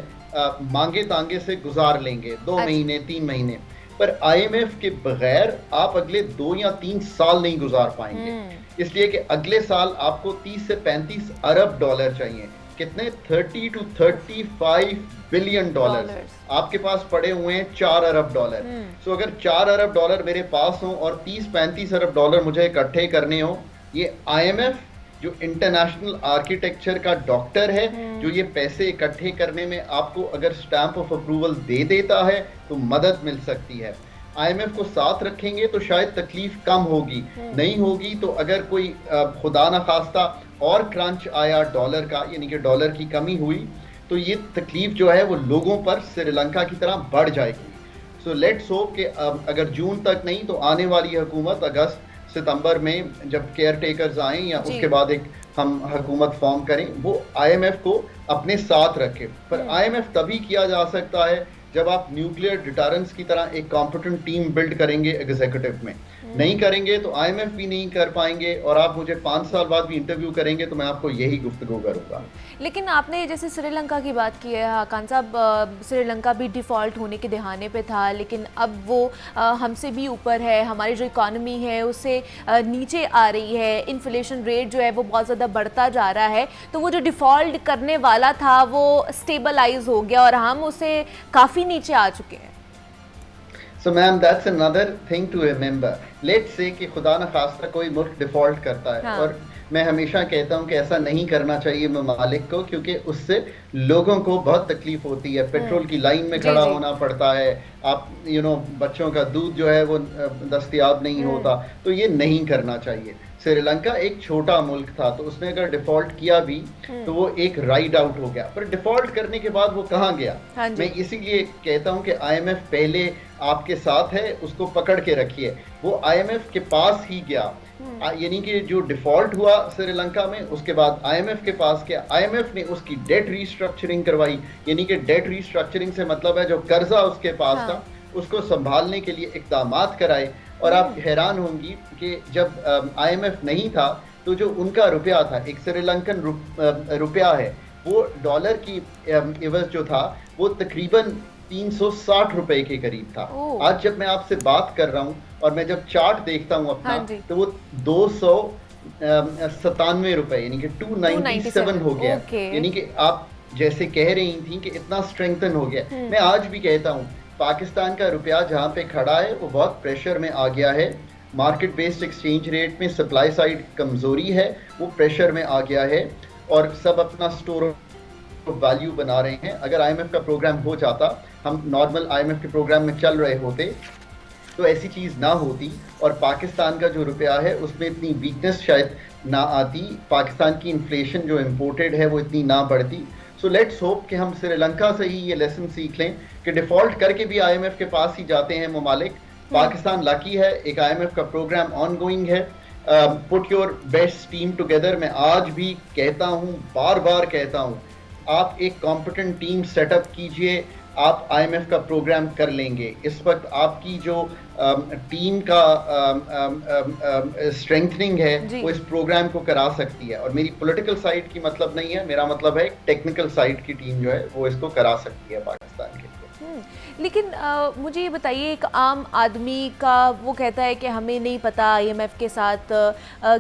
मांगे तांगे से गुजार लेंगे 2 महीने 3 महीने, पर IMF के बगैर आप अगले 2 या 3 साल नहीं गुजार पाएंगे। इसलिए कि अगले साल आपको 30 से 35 अरब डॉलर चाहिए। कितने? 30 to 35 बिलियन डॉलर आपके पास पड़े हुए हैं। 4 अरब डॉलर। सो अगर 4 अरब डॉलर मेरे पास हो और 30-35 अरब डॉलर मुझे इकट्ठे करने हो, ये IMF जो इंटरनेशनल आर्किटेक्चर का डॉक्टर है, जो ये पैसे इकट्ठे करने में आपको अगर स्टैंप ऑफ अप्रूवल दे देता है तो मदद मिल सकती है। IMF को साथ रखेंगे तो शायद तकलीफ कम होगी, नहीं होगी तो अगर कोई खुदा न खास्ता और क्रंच आया डॉलर का, यानी कि डॉलर की कमी हुई, तो ये तकलीफ जो है वो लोगों पर श्रीलंका की तरह बढ़ जाएगी। सो लेट्स होप कि अगर जून तक नहीं तो आने वाली हुकूमत अगस्त सितंबर में जब केयर टेकर्स आएँ या उसके बाद एक हम हुकूमत फॉर्म करें, वो IMF को अपने साथ रखे। पर IMF तभी किया जा सकता है जब आप न्यूक्लियर डिटरेंस की तरह एक कॉम्पिटेंट टीम बिल्ड करेंगे एग्जीक्यूटिव में। नहीं करेंगे तो IMF भी नहीं कर पाएंगे, और आप मुझे 5 साल बाद भी इंटरव्यू करेंगे तो मैं आपको यही गुफ्तगू करूंगा। लेकिन आपने जैसे श्रीलंका की बात की है खान साहब, श्रीलंका भी डिफ़ॉल्ट होने के दहाने पे था, लेकिन अब वो हमसे भी ऊपर है, हमारी जो इकॉनमी है उससे नीचे आ रही है, इन्फ्लेशन रेट जो है वो बहुत ज़्यादा बढ़ता जा रहा है, तो वो जो डिफ़ॉल्ट करने वाला था वो स्टेबलाइज हो गया और हम उसे काफ़ी नीचे आ चुके हैं। So ma'am, that's another thing to remember. Let's say कि खुदा न खास्ता कोई मुल्क डिफॉल्ट करता है, और मैं हमेशा कहता हूँ कि ऐसा नहीं करना चाहिए ममालिक को, क्योंकि उससे लोगों को बहुत तकलीफ होती है, पेट्रोल की लाइन में खड़ा होना पड़ता है, आप बच्चों का दूध जो है वो दस्तयाब नहीं होता, तो ये नहीं करना चाहिए। श्रीलंका एक छोटा मुल्क था, तो उसने अगर डिफॉल्ट किया भी तो वो एक राइड आउट हो गया, पर डिफॉल्ट करने के बाद वो कहाँ गया? मैं इसीलिए कहता हूँ कि IMF पहले आपके साथ है, उसको पकड़ के रखिए। वो IMF के पास ही गया, यानी कि जो डिफॉल्ट हुआ श्रीलंका में, उसके बाद IMF के पास गया, IMF ने उसकी डेट रीस्ट्रक्चरिंग करवाई, यानी कि डेट रीस्ट्रक्चरिंग से मतलब है जो कर्जा उसके पास था उसको संभालने के लिए इक़दामात कराए। और आप हैरान होंगी कि जब IMF नहीं था तो जो उनका रुपया था, एक श्रीलंकन रुपया है, वो डॉलर की इवज जो था वो तकरीबन 360 रुपए के करीब था। आज जब मैं आपसे बात कर रहा हूँ और मैं जब चार्ट देखता हूँ अपना, तो वो 297 रुपए यानी कि 297 हो गया। यानी कि आप जैसे कह रही थी कि इतना स्ट्रेंथन हो गया। मैं आज भी कहता हूँ पाकिस्तान का रुपया जहाँ पे खड़ा है वो बहुत प्रेशर में आ गया है, मार्केट बेस्ड एक्सचेंज रेट में सप्लाई साइड कमजोरी है, वो प्रेशर में आ गया है, और सब अपना स्टोर वैल्यू बना रहे हैं। अगर IMF का प्रोग्राम हो जाता, हम नॉर्मल IMF के प्रोग्राम में चल रहे होते, तो ऐसी चीज़ ना होती और पाकिस्तान का जो रुपया है उसमें इतनी वीकनेस शायद ना आती, पाकिस्तान की इन्फ्लेशन जो इम्पोर्टेड है वो इतनी ना बढ़ती। सो लेट्स होप कि हम श्रीलंका से ही ये लेसन सीख लें कि डिफ़ॉल्ट करके भी IMF के पास ही जाते हैं ममालिक। पाकिस्तान लकी है, एक IMF का प्रोग्राम ऑन गोइंग है। Put your best team together. मैं आज भी कहता हूँ, बार बार कहता हूँ, आप एक कॉम्पिटेंट टीम सेटअप कीजिए, आप IMF का प्रोग्राम कर लेंगे। इस वक्त आपकी जो टीम का स्ट्रेंथनिंग है वो इस प्रोग्राम को करा सकती है, और मेरी पॉलिटिकल साइड की मतलब नहीं है, मेरा मतलब है टेक्निकल साइड की टीम जो है वो इसको करा सकती है पाकिस्तान के लिए। लेकिन मुझे ये बताइए, एक आम आदमी का वो कहता है कि हमें नहीं पता IMF के साथ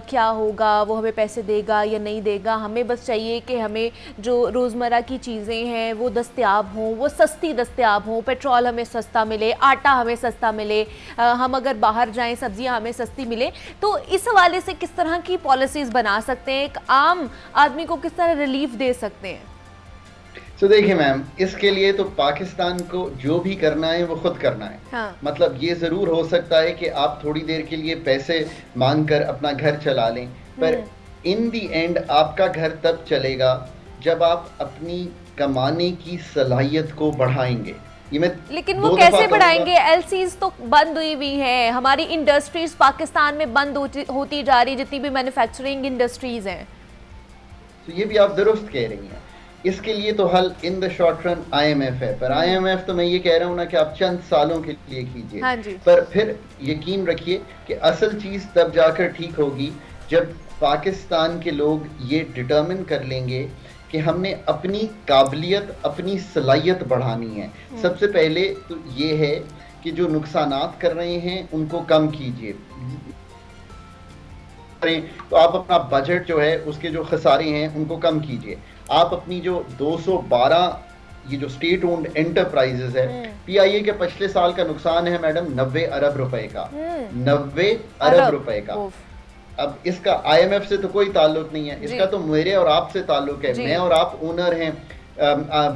क्या होगा, वो हमें पैसे देगा या नहीं देगा, हमें बस चाहिए कि हमें जो रोज़मर्रा की चीज़ें हैं वो दस्तयाब हों, वो सस्ती दस्तयाब हों, पेट्रोल हमें सस्ता मिले, आटा हमें सस्ता मिले, हम अगर बाहर जाएं सब्जियां हमें सस्ती मिले। तो इस हवाले से किस तरह की पॉलिसीज़ बना सकते हैं, एक आम आदमी को किस तरह रिलीफ दे सकते हैं? तो देखिए मैम, इसके लिए तो पाकिस्तान को जो भी करना है वो खुद करना है। मतलब ये ज़रूर हो सकता है कि आप थोड़ी देर के लिए पैसे मांग कर अपना घर चला लें, पर इन दी एंड आपका घर तब चलेगा जब आप अपनी कमाने की सलाहियत को बढ़ाएंगे। लेकिन वो कैसे बढ़ाएंगे? LCs तो बंद हुई हुई हैं, हमारी इंडस्ट्रीज पाकिस्तान में बंद होती जा रही, जितनी भी मैन्युफैक्चरिंग इंडस्ट्रीज हैं। तो ये भी आप दुरुस्त कह रही हैं। इसके लिए तो हल in the short run IMF है, पर IMF तो मैं ये कह रहा हूँ ना कि आप चंद सालों के लिए कीजिए, पर फिर यकीन रखिए कि असल चीज़ तब जाकर ठीक होगी जब पाकिस्तान के लोग ये डिटर्मिन कर लेंगे कि हमने अपनी काबिलियत, अपनी सलाहियत बढ़ानी है। सबसे पहले तो ये है कि जो नुकसानात कर रहे हैं उनको कम कीजिए। तो आप अपना बजट जो है उसके जो खसारे हैं उनको कम कीजिए। आप अपनी जो 212 ये जो स्टेट ओन्ड एंटरप्राइजेस है, PIA के पिछले साल का नुकसान है मैडम 90 अरब रुपए का, 90 अरब रुपए का। अब इसका IMF से तो कोई ताल्लुक नहीं है, इसका तो मेरे और आपसे ताल्लुक है। मैं और आप ओनर हैं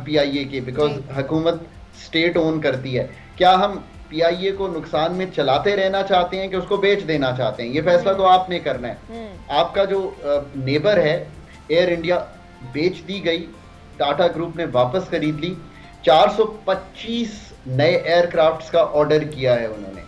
PIA के, बिकॉज हुकूमत स्टेट ओन करती है। क्या हम PIA को नुकसान में चलाते रहना चाहते हैं कि उसको बेच देना चाहते हैं? ये फैसला तो आपने करना है। आपका जो नेबर है एयर इंडिया बेच दी गई, टाटा ग्रुप ने वापस खरीद ली, 425 नए एयरक्राफ्ट्स का ऑर्डर किया है उन्होंने,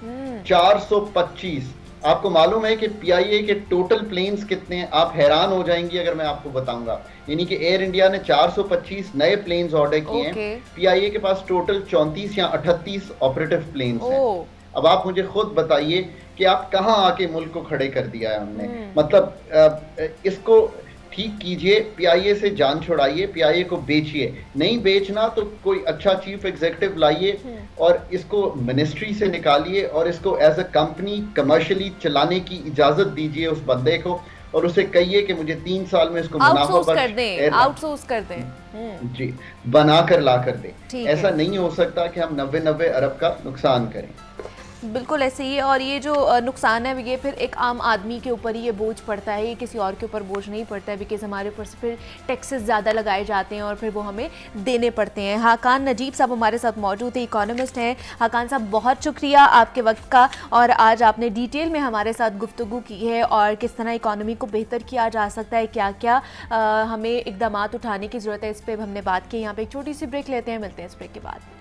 425। आपको मालूम है कि PIA के टोटल प्लेन्स कितने हैं? आप हैरान हो जाएंगी अगर मैं आपको बताऊंगा। यानी कि एयर इंडिया ने 425 नए प्लेन्स ऑर्डर किए हैं। PIA के पास टोटल 34 या 38 ऑपरेटिव प्लेन्स हैं। अब आप मुझे खुद बताइए कि आप कहाँ आके मुल्क को खड़े कर दिया है हमने। मतलब इसको ठीक कीजिए, पीआईए से जान छुड़ाइए, पीआईए को बेचिए, नहीं बेचना तो कोई अच्छा चीफ एग्जीक्यूटिव लाइए और इसको मिनिस्ट्री से निकालिए और इसको एज अ कंपनी कमर्शियली चलाने की इजाजत दीजिए उस बंदे को, और उसे कहिए कि मुझे 3 साल में इसको आउटसोर्स कर दें जी, बना कर ला कर दे। ऐसा नहीं हो सकता कि हम 90 अरब का नुकसान करें। बिल्कुल ऐसे ही है। और ये जो नुकसान है ये फिर एक आम आदमी के ऊपर ही ये बोझ पड़ता है, ये किसी और के ऊपर बोझ नहीं पड़ता है, बिकॉज हमारे ऊपर से फिर टैक्सेस ज़्यादा लगाए जाते हैं और फिर वो हमें देने पड़ते हैं। हाकान नजीब साहब हमारे साथ मौजूद है, इकोनॉमिस्ट हैं। हाकान साहब बहुत शुक्रिया आपके वक्त का, और आज आपने डिटेल में हमारे साथ गुफ्तगू की है और किस तरह इकोनॉमी को बेहतर किया जा सकता है, क्या क्या हमें इकदाम उठाने की ज़रूरत है, इस पर हमने बात की। यहाँ पर एक छोटी सी ब्रेक लेते हैं, मिलते हैं इस ब्रेक के बाद।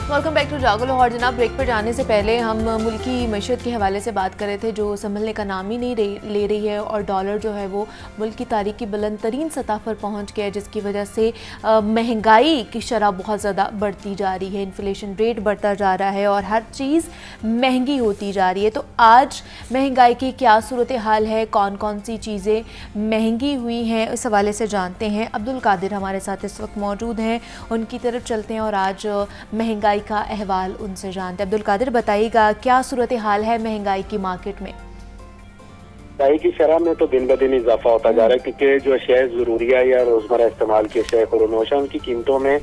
वेलकम बैक टू जागो लाहौर। जनाब, ब्रेक पर जाने से पहले हम मुल्की मईशत के हवाले से बात कर रहे थे, जो संभलने का नाम ही नहीं ले रही है, और डॉलर जो है वो मुल्क की तारीख की बुलंद तरीन सतह पर पहुंच गया है, जिसकी वजह से महंगाई की शरह बहुत ज़्यादा बढ़ती जा रही है, इन्फ्लेशन रेट बढ़ता जा रहा है और हर चीज़ महंगी होती जा रही है। तो आज महंगाई की क्या सूरत हाल है, कौन कौन सी चीज़ें महंगी हुई हैं, इस हवाले से जानते हैं। अब्दुल कादिर हमारे साथ इस वक्त मौजूद हैं, उनकी तरफ चलते हैं और आज महंगाई का अहवाल उनसे जानते हैं। अब्दुल कादिर, बताइएगा क्या सूरत हाल है महंगाई की मार्केट में? महंगाई की शरह में तो दिन ब दिन इजाफा होता जा रहा है, क्योंकि जो अशिया ज़रूरिया या रोजमर्रा इस्तेमाल की अशिया ख़ुरोनोश है, उनकी कीमतों में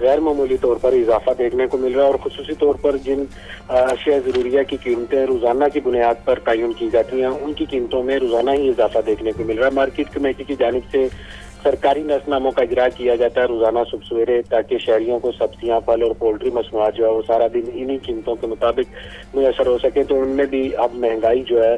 गैर मामूली तौर पर इजाफा देखने को मिल रहा है। और खुसूसी तौर पर जिन अशिया ज़रूरिया की कीमतें रोजाना की बुनियाद पर तयन की जाती हैं, उनकी कीमतों में रोजाना ही इजाफा देखने को मिल रहा है। मार्केट कमेटी की जानिब से सरकारी नसनामों का इजरा किया जाता है रोजाना सुबह सवेरे, ताकि शहरियों को सब्जियां, फल और पोल्ट्री मसनूआत जो है वो सारा दिन इन्हीं कीमतों के मुताबिक मुयसर हो सके। तो उनमें भी अब महंगाई जो है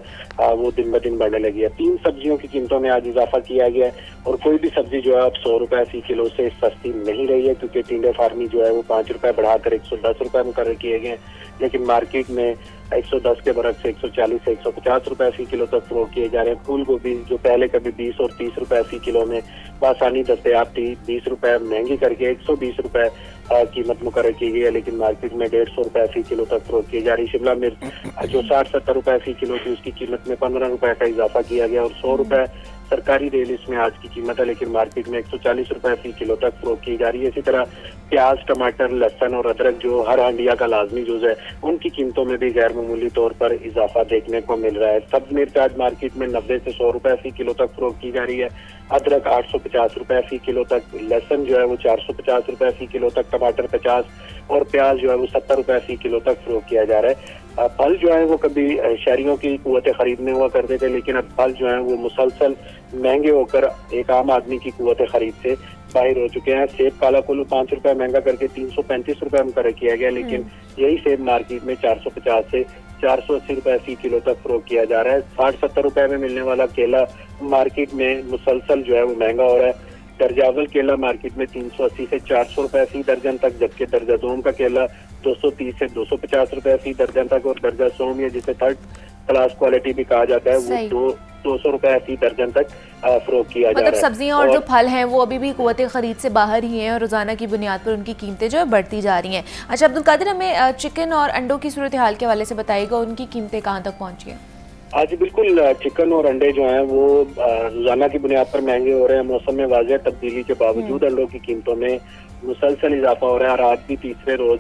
वो दिन ब दिन बढ़ने लगी है। 3 सब्जियों की कीमतों में आज इजाफा किया गया है और कोई भी सब्जी जो है अब 100 रुपए फी किलो से सस्ती नहीं रही है, क्योंकि टिंडे फार्मी जो है वो 5 रुपए बढ़ाकर 110 रुपए मुकर्रर किए गए, लेकिन मार्केट में 110 के बरक से 140 से 150 रुपए फी किलो तक फरोख्त किए जा रहे हैं। फूल गोभी जो पहले कभी 20 और 30 रुपए फी किलो में आसानी दस्तयाब थी, 20 रुपए महंगी करके 120 रुपए कीमत मुकर्रर की गई है, लेकिन मार्केट में 150 रुपए फी किलो तक फरोख्त की जा रही। शिमला मिर्च जो 60-70 रुपए फी किलो थी, उसकी कीमत में 15 रुपए का इजाफा किया गया और 100 रुपए सरकारी रेल इसमें आज की कीमत है, लेकिन मार्केट में 140 रुपए फी किलो तक फरोख्त की जा रही है। इसी तरह प्याज, टमाटर, लहसुन और अदरक जो हर हंडिया का लाजमी जुज़ है, उनकी कीमतों में भी गैर मामूली तौर पर इजाफा देखने को मिल रहा है। सब्ज मिर्च आज मार्केट में 90 से 100 रुपए फी किलो तक फरोख्त की जा रही है, अदरक 850 रुपए फी किलो तक, लहसुन जो है वो 450 रुपए फी किलो तक, टमाटर 50 और प्याज जो है वो 70 रुपए फी किलो तक फरोख्त किया जा रहा है। फल जो है वो कभी शहरियों की कुव्वत खरीद में हुआ करते थे, लेकिन अब फल जो है वो मुसलसल महंगे होकर एक आम आदमी की कुव्वत खरीद से बाहर हो चुके हैं। सेब काला कुल्लू 5 रुपए महंगा करके 335 रुपए मुकर्रर किया गया, लेकिन यही सेब मार्केट में 450 से 480 रुपए फी किलो तक फरोख्त किया जा रहा है। 60-70 रुपए में मिलने वाला केला मार्केट में मुसलसल जो है वो महंगा हो रहा है। दर्जावल केला मार्केट में 380 से 400 रुपए फी दर्जन तक, जबकि दर्जा दोम का केला 230 से 250 रुपए फी दर्जन तक, और दर्जा सोम या जिसे थर्ड क्लास क्वालिटी भी कहा जाता है वो 200 रुपए फी दर्जन तक फरोख्त किया जा रहा है। मतलब सब्जियां और जो फल हैं वो अभी भी कुव्वत खरीद से बाहर ही हैं और रोजाना की बुनियाद पर उनकी कीमतें जो है बढ़ती जा रही हैं। अच्छा अब्दुल कादिर, हमें चिकन और अंडों की सूरत हाल के हवाले से बताइएगा, उनकी कीमतें कहाँ तक पहुँच गई? आज बिल्कुल चिकन और अंडे जो हैं वो रोजाना की बुनियाद पर महंगे हो रहे हैं। मौसम में वाज़ह तब्दीली के बावजूद अंडों की कीमतों में मुसलसल इजाफा हो रहा है और आज भी तीसरे रोज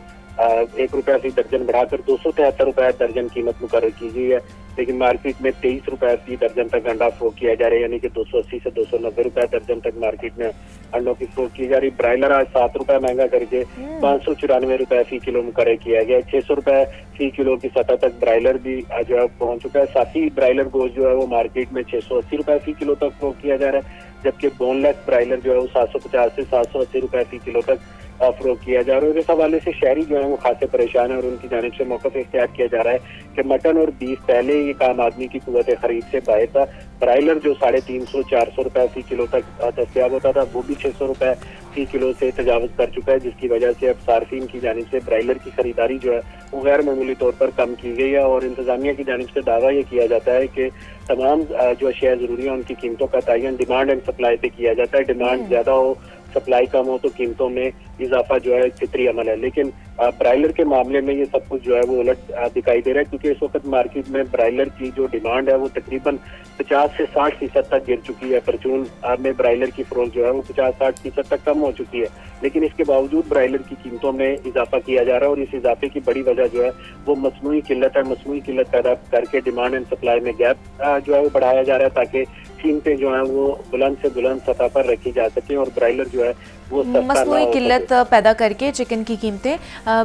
1 रुपए फी दर्जन बढ़ाकर 273 रुपए दर्जन कीमत मुकर्रर की गई है, लेकिन मार्केट में 23 रुपए फी दर्जन तक अंडा फरोख्त किया जा रहा है, यानी कि 280 से 290 रुपए दर्जन तक मार्केट में अंडों की फरोख्त की जा रही। ब्रायलर आज 7 रुपए महंगा करके 594 रुपए फी किलो मुकर्रर किया गया। 600 रुपए फी किलो की सतह तक ब्रायलर भी जो है पहुंच चुका है। साथ ही ब्रायलर गोश्त जो है वो मार्केट में 680 रुपए फी किलो तक फरोख्त किया जा रहा है, जबकि बोनलेस ब्रायलर जो है वो 750 से 780 रुपए फी किलो तक फरोख्त किया जा रहा है। और इस हवाले से शहरी जो है वो खासे परेशान है और उनकी जानिब से मौक़िफ़ इख्तियार किया जा रहा है कि मटन और बीफ पहले ही एक आम आदमी की कुव्वत खरीद से बाहर था, ब्रायलर जो 350-400 रुपए फी किलो तक दस्तियाब होता था, वो भी 600 रुपए फी किलो से तजावज़ कर चुका है, जिसकी वजह से अब सार्फिन की जानिब से ब्रायलर की खरीदारी जो है वो गैर मामूली तौर पर कम की गई है। और इंतजामिया की जानिब से दावा ये किया जाता है कि तमाम जो अशिया ज़रूरी है उनकी कीमतों का तयन डिमांड एंड सप्लाई पे किया जाता है। डिमांड ज़्यादा हो, सप्लाई कम हो तो कीमतों में इजाफा जो है फितरी अमल है। लेकिन ब्रायलर के मामले में ये सब कुछ जो है वो उलट दिखाई दे रहा है, क्योंकि इस वक्त मार्केट में ब्रायलर की जो डिमांड है वो तकरीबन 50 से 60% तक गिर चुकी है। परचून में ब्रायलर की फरोख्त जो है वो 50-60% तक कम हो चुकी है, लेकिन इसके बावजूद ब्रायलर की कीमतों में इजाफा किया जा रहा है। और इस इजाफे की बड़ी वजह जो है वो मसनूई किल्लत है। मसनूई किल्लत पैदा करके डिमांड एंड सप्लाई में गैप जो है वो बढ़ाया जा रहा है, ताकि कीमतें जो है वो बुलंद से बुलंद सतह पर रखी जा सके और ब्रायलर जो है वो मसनूई किल्लत पैदा करके चिकन की कीमतें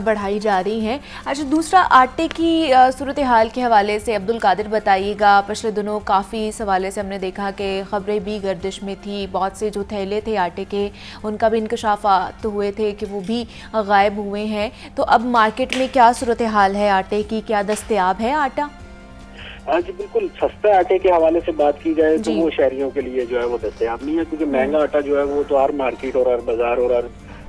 बढ़ाई जा रही हैं। अच्छा, दूसरा आटे की सूरत हाल के हवाले से अब्दुल कादिर बताइएगा। पिछले दिनों काफ़ी इस हवाले से हमने देखा कि ख़बरें भी गर्दिश में थी, बहुत से जो थैले थे आटे के उनका भी इंकशाफात हुए थे कि वो भी गायब हुए हैं। तो अब मार्केट में क्या सूरत हाल है आटे की, क्या दस्तयाब है आटा? हाँ जी, बिल्कुल। सस्ते आटे के हवाले से बात की जाए तो वो शहरियों के लिए जो है वो दस्तयाब नहीं है, क्योंकि महंगा आटा जो है वो तो हर मार्केट और हर बाजार और हर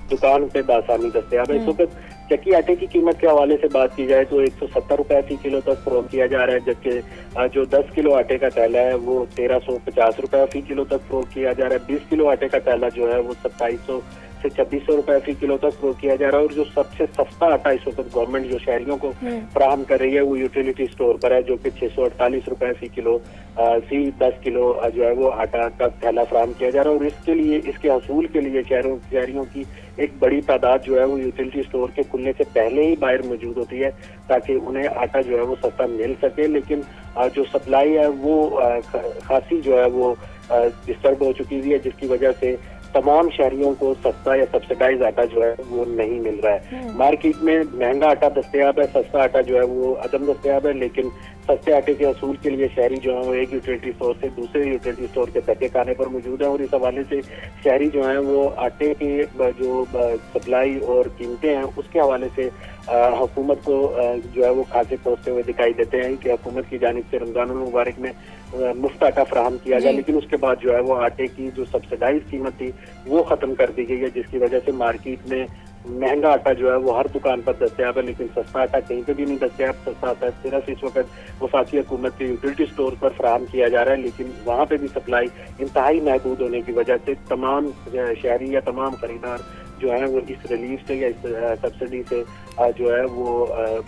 दुकान पे बासानी दस्तयाब है। इस वक्त चक्की आटे की कीमत के हवाले से बात की जाए तो 170 रुपए फी किलो तक फरोख्त किया जा रहा है, जबकि जो 10 किलो आटे का थैला है वो 1350 रुपए फी किलो तक फरोख्त किया जा रहा है। 20 किलो आटे का थैला जो है वो 2700 से 2600 रुपए फी किलो तक फरोख्त किया जा रहा है। और जो सबसे सस्ता आटा इस वक्त गवर्नमेंट जो शहरियों को फराहम कर रही है वो यूटिलिटी स्टोर पर है, जो कि 648 रुपए फी किलो सी 10 किलो जो है वो आटा का थैला फराहम किया जा रहा है। और इसके लिए, इसके हसूल के लिए शहरियों की एक बड़ी तादाद जो है वो यूटिलिटी स्टोर के खुलने से पहले ही बाहर मौजूद होती है, ताकि उन्हें आटा जो है वो सस्ता मिल सके। लेकिन जो सप्लाई है वो खासी जो है वो डिस्टर्ब हो चुकी हुई है, जिसकी वजह से तमाम शहरियों को सस्ता या सब्सिडाइज आटा जो है वो नहीं मिल रहा है। मार्केट में महंगा आटा दस्तयाब है, सस्ता आटा जो है वो अदम दस्तयाब है। लेकिन सस्ते आटे के असूल के लिए शहरी जो है वो एक यूटिलिटी स्टोर से दूसरे यूटिलिटी स्टोर के धक्के खाने पर मौजूद है। और इस हवाले से शहरी जो है वो आटे की जो सप्लाई और कीमतें हैं उसके हवाले से हुकूमत को जो है वो खासे पहुंचते हुए दिखाई देते हैं कि हुकूमत की जानिब से रमजान मुबारक में मुफ्त आटा फराहम किया गया, लेकिन उसके बाद जो है वो आटे की जो सब्सिडाइज कीमत थी वो खत्म कर दी गई है, जिसकी वजह से मार्केट में महंगा आटा जो है वो हर दुकान पर दस्तयाब है, लेकिन सस्ता आटा कहीं पे भी नहीं दस्तयाब। सस्ता आटा सिर्फ इस वक्त वफाकी हुकूमत के यूटिलिटी स्टोर पर फराहम किया जा रहा है, लेकिन वहाँ पे भी सप्लाई इंतहाई महदूद होने की वजह से तमाम शहरी या तमाम खरीदार जो है वो इस रिलीफ से या इस सब्सिडी से जो है वो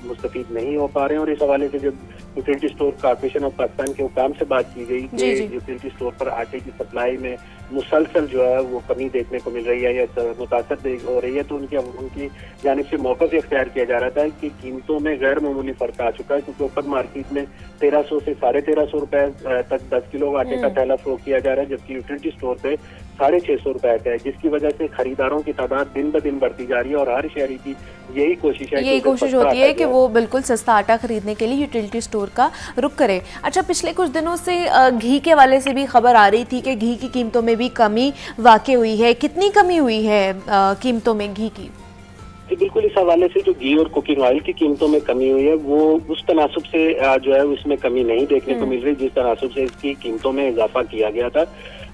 मुस्तफीद नहीं हो पा रहे हैं। और इस हवाले से जब utility store corporation of Pakistan के हुकाम से बात की गई कि यूटिलिटी स्टोर पर आटे की सप्लाई में मुसलसल जो है वो कमी देखने को मिल रही है या मुतासर हो रही है, तो उनकी जानिब से मौक़िफ़ इख्तियार किया जा रहा था कि कीमतों में गैर मामूली फ़र्क आ चुका है, क्योंकि ओपन मार्केट में 1300 से 1350 रुपए तक 10 किलो आटे का थैला फरोख्त किया जा रहा है, जबकि यूटिलिटी स्टोर पे 650 रुपए का है, जिसकी वजह से खरीदारों की तादाद दिन ब दिन बढ़ती जा रही है। और हर शहरी की यही कोशिश होती है कि वो बिल्कुल सस्ता आटा खरीदने के लिए यूटिलिटी स्टोर का रुख करे। अच्छा, पिछले कुछ दिनों से घी के वाले से भी खबर आ रही थी कि घी की कीमतों में भी कमी वाक़ई हुई है। कितनी कमी हुई है कीमतों में घी की? बिल्कुल, इस हवाले से जो घी और कुकिंग ऑयल की कीमतों में कमी हुई है वो उस तनासुब से जो है उसमें कमी नहीं देखने को मिल रही जिस तनासुब से इसकी कीमतों में इजाफा किया गया था।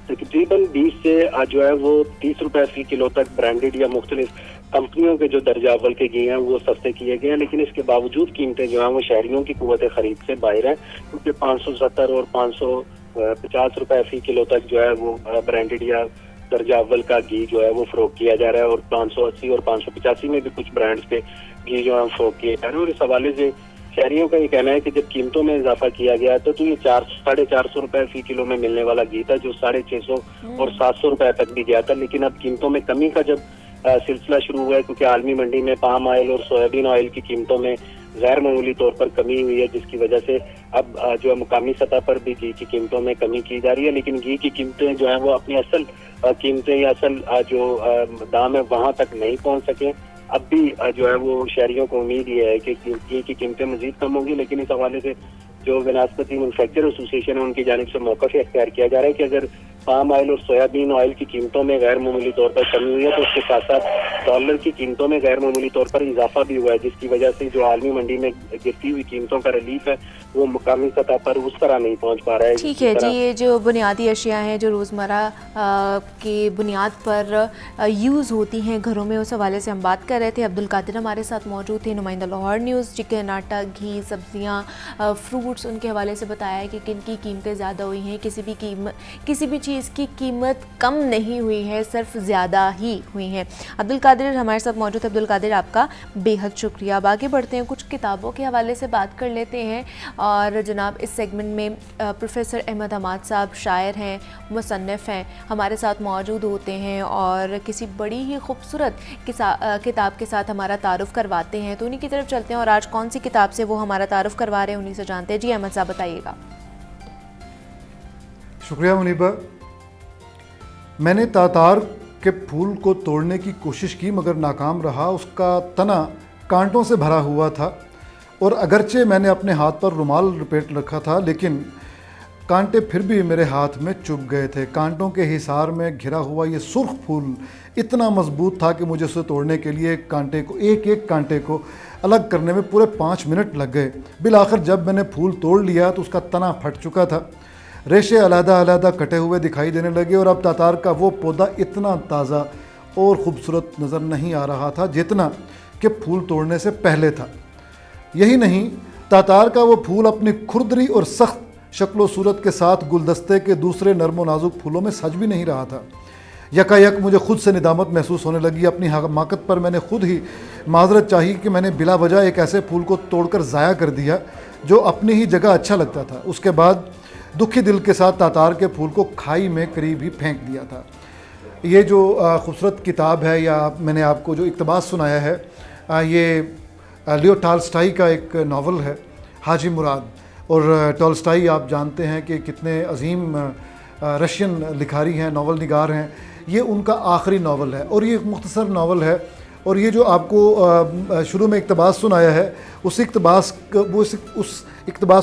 तकरीबन 20 से जो है वो 30 रुपए फी किलो तक ब्रांडेड या मुख्तलिफ कंपनियों के जो दर्जा अव्वल के घी हैं वो सस्ते किए गए हैं, लेकिन इसके बावजूद कीमतें जो हैं वो शहरियों की कुव्वत खरीद से बाहर हैं, क्योंकि 570 और 550 रुपए फी किलो तक जो है वो ब्रांडेड या दर्जा अव्वल का घी जो है वो फरोख्त किया जा रहा है। और 580 और 585 में भी कुछ ब्रांड्स के घी जो है फरोख्त किए जा रहे हैं। और इस हवाले से शहरियों का ये कहना है कि जब कीमतों में इजाफा किया गया था तो ये 400-450 रुपए फी किलो में मिलने वाला घी था, जो 650 और 700 रुपए तक भी गया था। लेकिन अब कीमतों में कमी का जब सिलसिला शुरू हुआ है, क्योंकि आलमी मंडी में पाम ऑयल और सोयाबीन ऑयल की कीमतों में गैर मामूली तौर पर कमी हुई है, जिसकी वजह से अब जो है मुकामी सतह पर भी घी की कीमतों में कमी की जा रही है। लेकिन घी की कीमतें जो है वो अपनी असल कीमतें या असल जो दाम है वहाँ तक नहीं पहुँच सके। अब भी जो है वो शहरियों को उम्मीद ये है कि घी की कीमतें मजीद कम होंगी, लेकिन इस हवाले से जो बनास्पति मैन्युफैक्चर एसोसिएशन है उनकी जानिब से मौक़िफ़ इख्तियार किया जा रहा है कि अगर पाम ऑयल और सोयाबीन ऑयल की कीमतों में गैर मामूली तौर पर कमी हुई है, तो उसके साथ साथ डॉलर की कीमतों में गैर मामूली तौर पर इजाफा भी हुआ है, जिसकी वजह से जो आलमी मंडी में गिरती हुई कीमतों का रिलीफ है वो मुकामी सतह पर उस तरह नहीं पहुंच पा रहा है। ठीक है जी, ये जो बुनियादी अशिया हैं जो रोज़मर्रा की बुनियाद पर यूज़ होती हैं घरों में, उस हवाले से हम बात कर रहे थे। अब्दुल कादिर हमारे साथ मौजूद थे, नुमाइंदा लाहौर न्यूज़। चिकन, आटा, घी, सब्जियां, फ्रूट्स, उनके हवाले से बताया है कि किन की कीमतें ज़्यादा हुई हैं। किसी भी चीज़ की कीमत कम नहीं हुई है, सिर्फ ज़्यादा ही हुई हैं। अब्दुल कादिर हमारे साथ मौजूद है। अब्दुल कादिर, आपका बेहद शुक्रिया। अब आगे बढ़ते हैं, कुछ किताबों के हवाले से बात कर लेते हैं। और जनाब, इस सेगमेंट में प्रोफेसर अहमद हमाद साहब शायर हैं, मुसन्निफ़ हैं, हमारे साथ मौजूद होते हैं और किसी बड़ी ही खूबसूरत किताब के साथ हमारा तारुफ़ करवाते हैं। तो उन्हीं की तरफ चलते हैं और आज कौन सी किताब से वो हमारा तारुफ़ करवा रहे हैं उन्हीं से जानते हैं। जी अहमद साहब, बताइएगा। शुक्रिया मुनीबा। मैंने तातार के फूल को तोड़ने की कोशिश की मगर नाकाम रहा। उसका तना कांटों से भरा हुआ था और अगरचे मैंने अपने हाथ पर रुमाल लपेट रखा था, लेकिन कांटे फिर भी मेरे हाथ में चुभ गए थे। कांटों के हिसार में घिरा हुआ ये सुर्ख फूल इतना मजबूत था कि मुझे उसे तोड़ने के लिए एक एक कांटे को अलग करने में पूरे 5 मिनट लग गए। बिलाखिर जब मैंने फूल तोड़ लिया तो उसका तना फट चुका था, रेशे अलग-अलग कटे हुए दिखाई देने लगे और अब तातार का वो पौधा इतना ताज़ा और ख़ूबसूरत नज़र नहीं आ रहा था जितना कि फूल तोड़ने से पहले था। यही नहीं, तातार का वो फूल अपनी खुरदरी और सख्त शक्ल सूरत के साथ गुलदस्ते के दूसरे नर्म व नाजुक फूलों में सज भी नहीं रहा था। यकायक मुझे खुद से निदामत महसूस होने लगी। अपनी हमाकत पर मैंने खुद ही माजरत चाही कि मैंने बिला वजह एक ऐसे फूल को तोड़कर ज़ाया कर दिया जो अपनी ही जगह अच्छा लगता था। उसके बाद दुखी दिल के साथ तातार के फूल को खाई में करीब ही फेंक दिया था। ये जो खूबसूरत किताब है या मैंने आपको जो इक़्तिबास सुनाया है, ये लियो टॉल्स्टॉय का एक नावल है, हाजी मुराद। और टॉल्स्टॉय आप जानते हैं कि कितने अजीम रशियन लिखारी हैं, नावल निगार हैं। ये उनका आखिरी नावल है और ये एक मुख्तसर नावल है। और ये जो आपको शुरू में इक़्तिबास सुनाया है, उस इक़्तिबास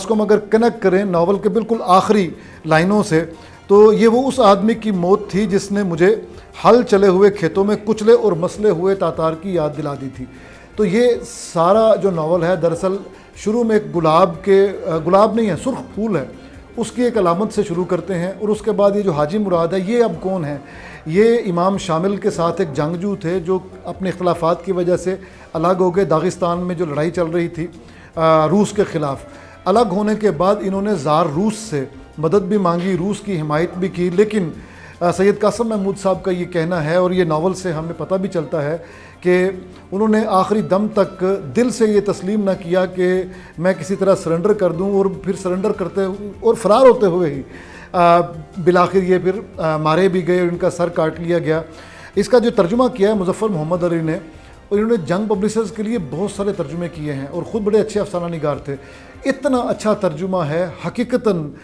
को हम अगर कनेक्ट करें नावल के बिल्कुल आखिरी लाइनों से, तो ये वो उस आदमी की मौत थी जिसने मुझे हल चले हुए खेतों में कुचले और मसले हुए तातार की याद दिला दी थी। तो ये सारा जो नावल है दरअसल शुरू में एक गुलाब नहीं है, सुर्ख फूल है, उसकी एक अलामत से शुरू करते हैं। और उसके बाद ये जो हाजी मुराद है, ये अब कौन है? ये इमाम शामिल के साथ एक जंगजू थे जो अपने इख्तलाफात की वजह से अलग हो गए। दागिस्तान में जो लड़ाई चल रही थी रूस के ख़िलाफ़, अलग होने के बाद इन्होंने ज़ार रूस से मदद भी मांगी, रूस की हिमायत भी की। लेकिन सैयद कासिम महमूद साहब का ये कहना है और ये नावल से हमें पता भी चलता है कि उन्होंने आखिरी दम तक दिल से ये तस्लीम ना किया कि मैं किसी तरह सरेंडर कर दूं, और फिर सरेंडर करते और फ़रार होते हुए ही बिलाखिर ये फिर मारे भी गए और इनका सर काट लिया गया। इसका जो तर्जुमा किया है मुज़फ़्फ़र मोहम्मद अली ने, और इन्होंने जंग पब्लिशर्स के लिए बहुत सारे तर्जुमे किए हैं और ख़ुद बड़े अच्छे अफसाना निगार थे। इतना अच्छा तर्जुमा है, हकीकतन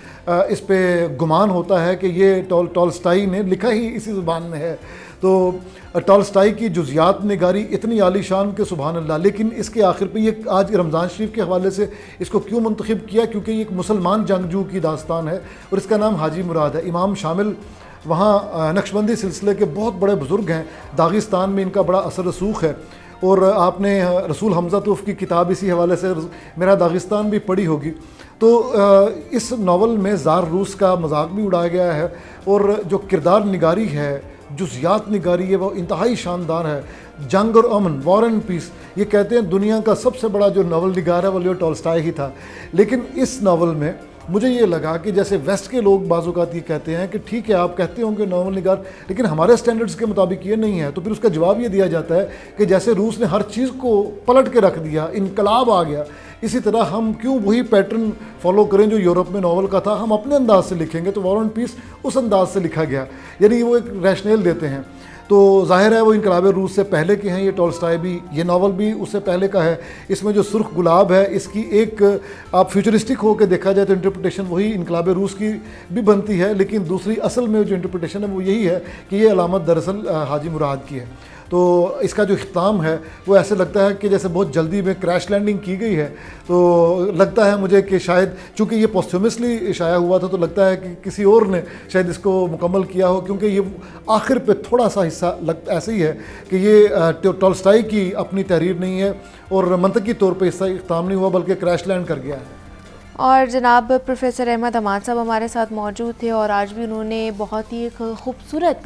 इस पे गुमान होता है कि ये टॉल्स्टॉय ने लिखा ही इसी ज़ुबान में है। तो टॉल्स्टॉय की जुज़ियात निगारी इतनी आलीशान के सुभान अल्लाह। लेकिन इसके आखिर पे ये आज रमज़ान शरीफ के हवाले से इसको क्यों मुंतखब किया? क्योंकि ये एक मुसलमान जंगजू की दास्तान है और इसका नाम हाजी मुराद है। इमाम शामिल वहाँ नक्शबंदी सिलसिले के बहुत बड़े बुज़ुर्ग हैं, दागिस्तान में इनका बड़ा असर रसूख है। और आपने रसूल हमज़ा तूफ़ की किताब इसी हवाले से मेरा दागिस्तान भी पढ़ी होगी। तो इस नावल में ज़ार रूस का मजाक भी उड़ाया गया है और जो किरदार निगारी है, जुज़ियात निगारी है, वो इंतहाई शानदार है। जंग और अमन, वॉर एंड पीस, ये कहते हैं दुनिया का सबसे बड़ा जो नावल निगार है वो लियो टॉल्स्टॉय ही था। लेकिन इस नावल में मुझे ये लगा कि जैसे वेस्ट के लोग बाज़-औक़ात ये कहते हैं कि ठीक है आप कहते होंगे नावल निगार, लेकिन हमारे स्टैंडर्ड्स के मुताबिक ये नहीं है। तो फिर उसका जवाब ये दिया जाता है कि जैसे रूस ने हर चीज़ को पलट के रख दिया, इनकलाब आ गया, इसी तरह हम क्यों वही पैटर्न फॉलो करें जो यूरोप में नावल का था, हम अपने अंदाज से लिखेंगे। तो वॉर एंड पीस उस अंदाज से लिखा गया, यानी वो एक रैशनल देते हैं। तो ज़ाहिर है वो इनकलाब रूस से पहले के हैं। ये टॉल्स्टॉय भी, ये नावल भी उससे पहले का है। इसमें जो सुर्ख गुलाब है, इसकी एक आप फ्यूचरिस्टिक होकर देखा जाए तो इंटरप्रिटेशन वही इनकलाब रूस की भी बनती है, लेकिन दूसरी असल में जो इंटरप्रिटेशन है वो यही है कि ये अलामत दरअसल हाजी मुराद की है। तो इसका जो इख्तिताम है वो ऐसे लगता है कि जैसे बहुत जल्दी में क्रैश लैंडिंग की गई है। तो लगता है मुझे कि शायद चूँकि ये पोस्ट्यूमसली शाया हुआ था तो लगता है कि किसी और ने शायद इसको मुकम्मल किया हो, क्योंकि ये आखिर पे थोड़ा सा हिस्सा ऐसे ही है कि ये टॉल्स्टॉय की अपनी तहरीर नहीं है और मंतकी तौर पे इसका इख्तिताम नहीं हुआ बल्कि क्रैश लैंड कर गया है। और जनाब प्रोफेसर अहमद हमाद साहब हमारे साथ मौजूद थे और आज भी उन्होंने बहुत ही एक खूबसूरत